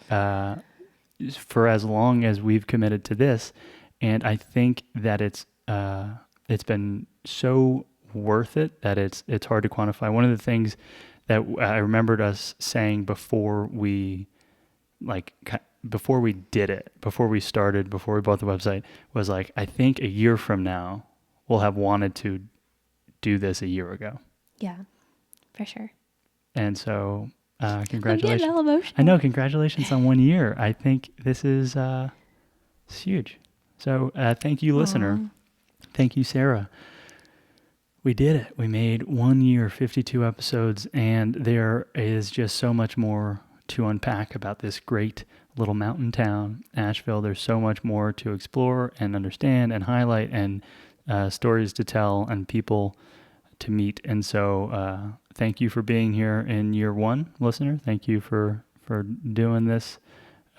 for as long as we've committed to this. And I think that it's been so worth it that it's hard to quantify. One of the things that I remembered us saying before we did it, before we started, before we bought the website, was like, I think a year from now we'll have wanted to do this a year ago. Yeah, for sure. And so congratulations. I'm getting all emotional. I know, congratulations on 1 year. I think this is it's huge. So thank you, listener. Aww. Thank you, Sarah. We did it. We made 1 year, 52 episodes, and there is just so much more to unpack about this great little mountain town, Asheville. There's so much more to explore and understand and highlight, and stories to tell and people to meet. And so thank you for being here in year 1, listener. Thank you for doing this,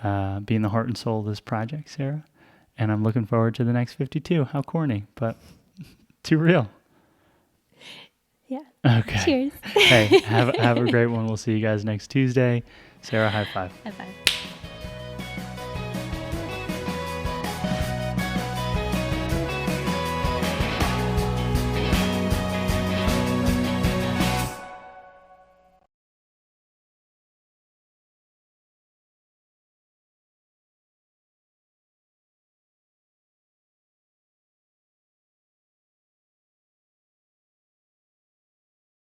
being the heart and soul of this project, Sarah. And I'm looking forward to the next 52. How corny, but too real. Yeah. Okay. Cheers. Hey, have a great one. We'll see you guys next Tuesday. Sarah, high five. High five.